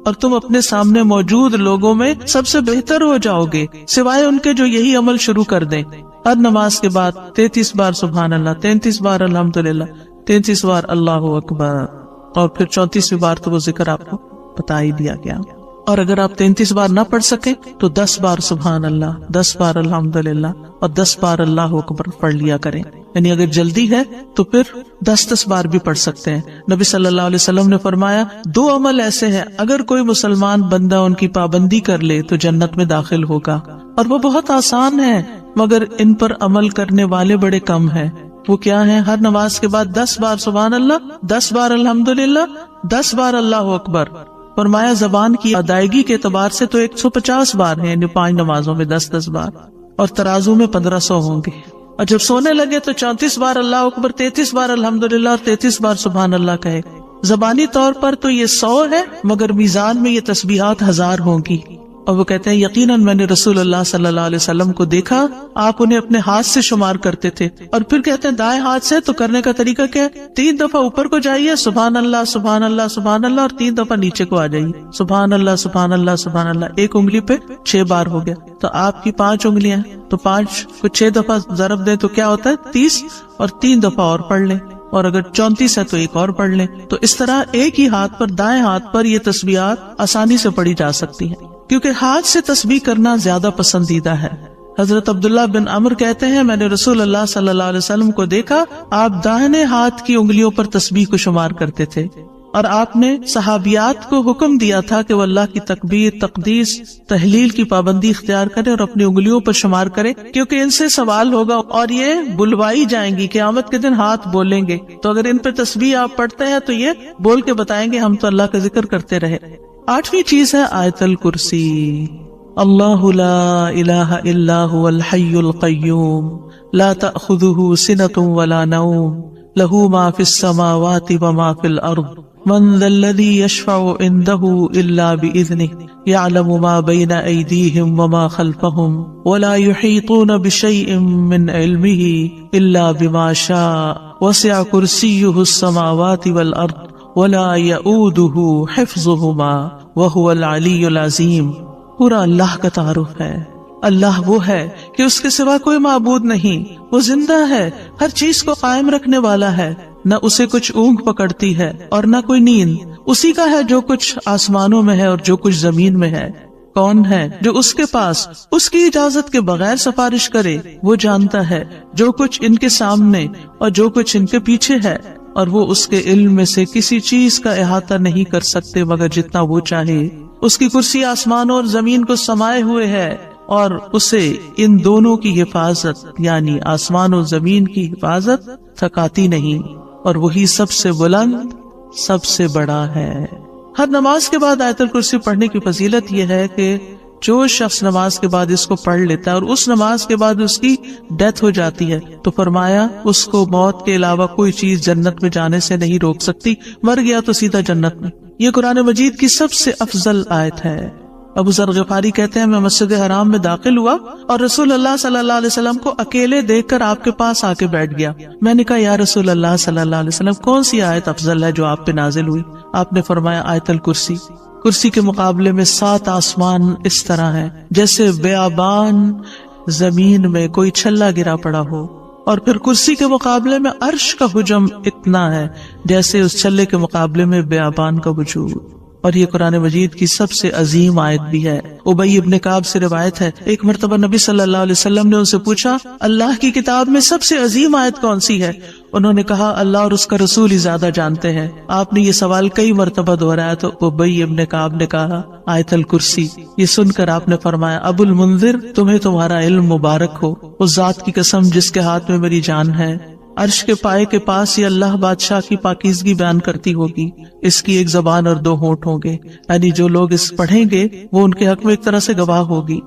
اور تم اپنے سامنے موجود لوگوں میں سب سے بہتر ہو جاؤ گے سوائے ان کے جو یہی عمل شروع کر دیں۔ ہر نماز کے بعد 33 بار سبحان اللہ، 33 بار الحمدللہ، 33 بار اللہ اکبر، اور پھر 34ویں بار تو وہ ذکر آپ کو بتا ہی دیا گیا۔ اور اگر آپ 33 بار نہ پڑھ سکیں تو 10 بار سبحان اللہ، 10 بار الحمدللہ اور 10 بار اللہ اکبر پڑھ لیا کریں۔ یعنی اگر جلدی ہے تو پھر 10 بار بھی پڑھ سکتے ہیں. نبی صلی اللہ علیہ وسلم نے فرمایا 2 عمل ایسے ہیں اگر کوئی مسلمان بندہ ان کی پابندی کر لے تو جنت میں داخل ہوگا، اور وہ بہت آسان ہے مگر ان پر عمل کرنے والے بڑے کم ہیں. وہ کیا ہیں؟ ہر نماز کے بعد 10 بار سبحان اللہ، 10 بار الحمدللہ، 10 بار اللہ اکبر. فرمایا زبان کی ادائیگی کے اعتبار سے تو 150 بار ہیں، یعنی 5 نمازوں میں 10 بار، اور ترازو میں 1500 ہوں گے. اور جب سونے لگے تو 34 بار اللہ اکبر، 33 بار الحمدللہ اور 33 بار سبحان اللہ کہے. زبانی طور پر تو یہ 100 ہے مگر میزان میں یہ تسبیحات 1000 ہوں گی. اور وہ کہتے ہیں یقیناً میں نے رسول اللہ صلی اللہ علیہ وسلم کو دیکھا، آپ انہیں اپنے ہاتھ سے شمار کرتے تھے. اور پھر کہتے ہیں دائیں ہاتھ سے، تو کرنے کا طریقہ کیا ہے؟ 3 دفعہ اوپر کو جائیے سبحان اللہ سبحان اللہ سبحان اللہ، اور 3 دفعہ نیچے کو آ جائیے سبحان اللہ سبحان اللہ سبحان اللہ. 1 انگلی پہ 6 بار ہو گیا. تو آپ کی 5 انگلیاں تو 5 کو 6 دفعہ ضرب دیں تو کیا ہوتا ہے؟ 30، اور 3 دفعہ اور پڑھ لیں. اور اگر 34 ہے تو 1 اور پڑھ لیں. تو اس طرح ایک ہی ہاتھ پر، دائیں ہاتھ پر یہ تسبیحات آسانی سے پڑھی جا سکتی ہیں، کیونکہ ہاتھ سے تسبیح کرنا زیادہ پسندیدہ ہے. حضرت عبداللہ بن عمر کہتے ہیں میں نے رسول اللہ صلی اللہ علیہ وسلم کو دیکھا، آپ داہنے ہاتھ کی انگلیوں پر تسبیح کو شمار کرتے تھے، اور آپ نے صحابیات کو حکم دیا تھا کہ وہ اللہ کی تکبیر، تقدیس، تحلیل کی پابندی اختیار کریں اور اپنی انگلیوں پر شمار کریں، کیونکہ ان سے سوال ہوگا اور یہ بلوائی جائیں گی. قیامت کے دن ہاتھ بولیں گے، تو اگر ان پہ تسبیح آپ پڑھتے ہیں تو یہ بول کے بتائیں گے ہم تو اللہ کا ذکر کرتے رہے. 8ویں چیز ہے آیت الکرسی. اللہ لا الہ الا هو الحی القیوم لا تأخذہ سنۃ ولا نوم لہ ما فی السماوات وما فی الارض من ذا الذی یشفع عنده الا بإذنہ یعلم ما بین ایدیہم وما خلفہم ولا یحیطون بشیء من علمہ الا بما شاء وسع کرسیہ السماوات والارض ولا یؤودہ حفظہما وہو العلی العظیم. پورا اللہ کا تعارف ہے. اللہ وہ ہے کہ اس کے سوا کوئی معبود نہیں، وہ زندہ ہے، ہر چیز کو قائم رکھنے والا ہے، نہ اسے کچھ اونگ پکڑتی ہے اور نہ کوئی نیند. اسی کا ہے جو کچھ آسمانوں میں ہے اور جو کچھ زمین میں ہے. کون ہے جو اس کے پاس اس کی اجازت کے بغیر سفارش کرے؟ وہ جانتا ہے جو کچھ ان کے سامنے اور جو کچھ ان کے پیچھے ہے، اور وہ اس کے علم میں سے کسی چیز کا احاطہ نہیں کر سکتے مگر جتنا وہ چاہے. اس کی کرسی آسمانوں اور زمین کو سمائے ہوئے ہے، اور اسے ان دونوں کی حفاظت یعنی آسمان و زمین کی حفاظت تھکاتی نہیں، اور وہی سب سے بلند، سب سے بڑا ہے. ہر نماز کے بعد آیت الکرسی پڑھنے کی فضیلت یہ ہے کہ جو شخص نماز کے بعد اس کو پڑھ لیتا ہے اور اس نماز کے بعد اس کی ڈیتھ ہو جاتی ہے تو فرمایا اس کو موت کے علاوہ کوئی چیز جنت میں جانے سے نہیں روک سکتی. مر گیا تو سیدھا جنت میں. یہ قرآن مجید کی سب سے افضل آیت ہے. ابو ذر غفاری کہتے ہیں میں مسجد حرام میں داخل ہوا اور رسول اللہ صلی اللہ علیہ وسلم کو اکیلے دیکھ کر آپ کے پاس آ کے بیٹھ گیا. میں نے کہا یا رسول اللہ صلی اللہ علیہ وسلم کون سی آیت افضل ہے جو آپ پہ نازل ہوئی؟ آپ نے فرمایا آیت الکرسی. کرسی کے مقابلے میں 7 آسمان اس طرح ہے جیسے بیابان زمین میں کوئی چھلا گرا پڑا ہو، اور پھر کرسی کے مقابلے میں عرش کا حجم اتنا ہے جیسے اس چھلے کے مقابلے میں بیابان کا وجود. اور یہ قرآن مجید کی سب سے عظیم آیت بھی ہے. ابی ابن کعب سے روایت ہے ایک مرتبہ نبی صلی اللہ علیہ وسلم نے ان سے پوچھا اللہ کی کتاب میں سب سے عظیم آیت کون سی ہے؟ انہوں نے کہا اللہ اور اس کا رسول ہی زیادہ جانتے ہیں. آپ نے یہ سوال کئی مرتبہ دہرایا تو ابی ابن کعب نے کہا آیت الکرسی. یہ سن کر آپ نے فرمایا ابو المنذر تمہیں تمہارا علم مبارک ہو. اس ذات کی قسم جس کے ہاتھ میں میری جان ہے، عرش کے پائے کے پاس یہ اللہ بادشاہ کی پاکیزگی بیان کرتی ہوگی. اس کی ایک زبان اور 2 ہونٹ ہوں گے، یعنی جو لوگ اس پڑھیں گے وہ ان کے حق میں ایک طرح سے گواہ ہوگی.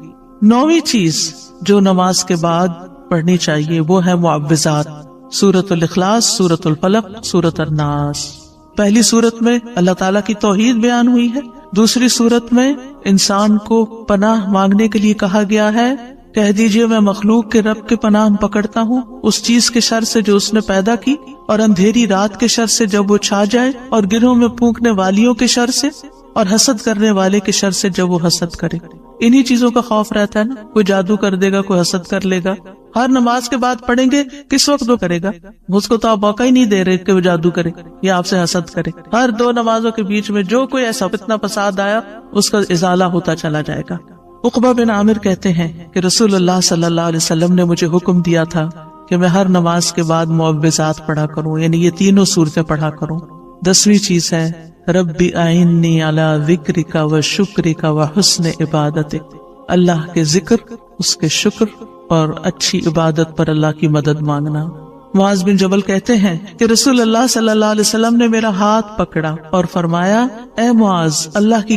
9ویں چیز جو نماز کے بعد پڑھنی چاہیے وہ ہے معوذات. سورۃ الاخلاص، سورۃ الفلق، سورۃ الناس. پہلی سورت میں اللہ تعالیٰ کی توحید بیان ہوئی ہے. دوسری سورت میں انسان کو پناہ مانگنے کے لیے کہا گیا ہے کہہ دیجئے میں مخلوق کے رب کے پناہ پکڑتا ہوں اس چیز کے شر سے جو اس نے پیدا کی، اور اندھیری رات کے شر سے جب وہ چھا جائے، اور گرہوں میں پھونکنے والیوں کے شر سے، اور حسد کرنے والے کے شر سے جب وہ حسد کرے. انہی چیزوں کا خوف رہتا ہے نا. کوئی جادو کر دے گا، کوئی حسد کر لے گا. ہر نماز کے بعد پڑھیں گے کس وقت وہ کرے گا؟ اس کو تو آپ موقع ہی نہیں دے رہے کہ وہ جادو کرے یا آپ سے حسد کرے. ہر 2 نمازوں کے بیچ میں جو کوئی ایسا فتنہ فساد آیا اس کا ازالہ ہوتا چلا جائے گا. عقبہ بن عامر کہتے ہیں کہ رسول اللہ صلی اللہ علیہ وسلم نے مجھے حکم دیا تھا کہ کہ میں ہر نماز کے بعد معوذات پڑھا کروں، یعنی یہ تینوں صورتیں پڑھا کروں۔ 10ویں چیز ہے ربی اعنی علی ذکرک و شکرک و حسن عبادتک، اللہ کے ذکر، اس کے شکر اور اچھی عبادت پر اللہ کی مدد مانگنا۔ معاذ بن جبل کہتے ہیں کہ رسول اللہ صلی اللہ علیہ وسلم نے میرا ہاتھ پکڑا اور فرمایا، اے معاذ، اللہ کی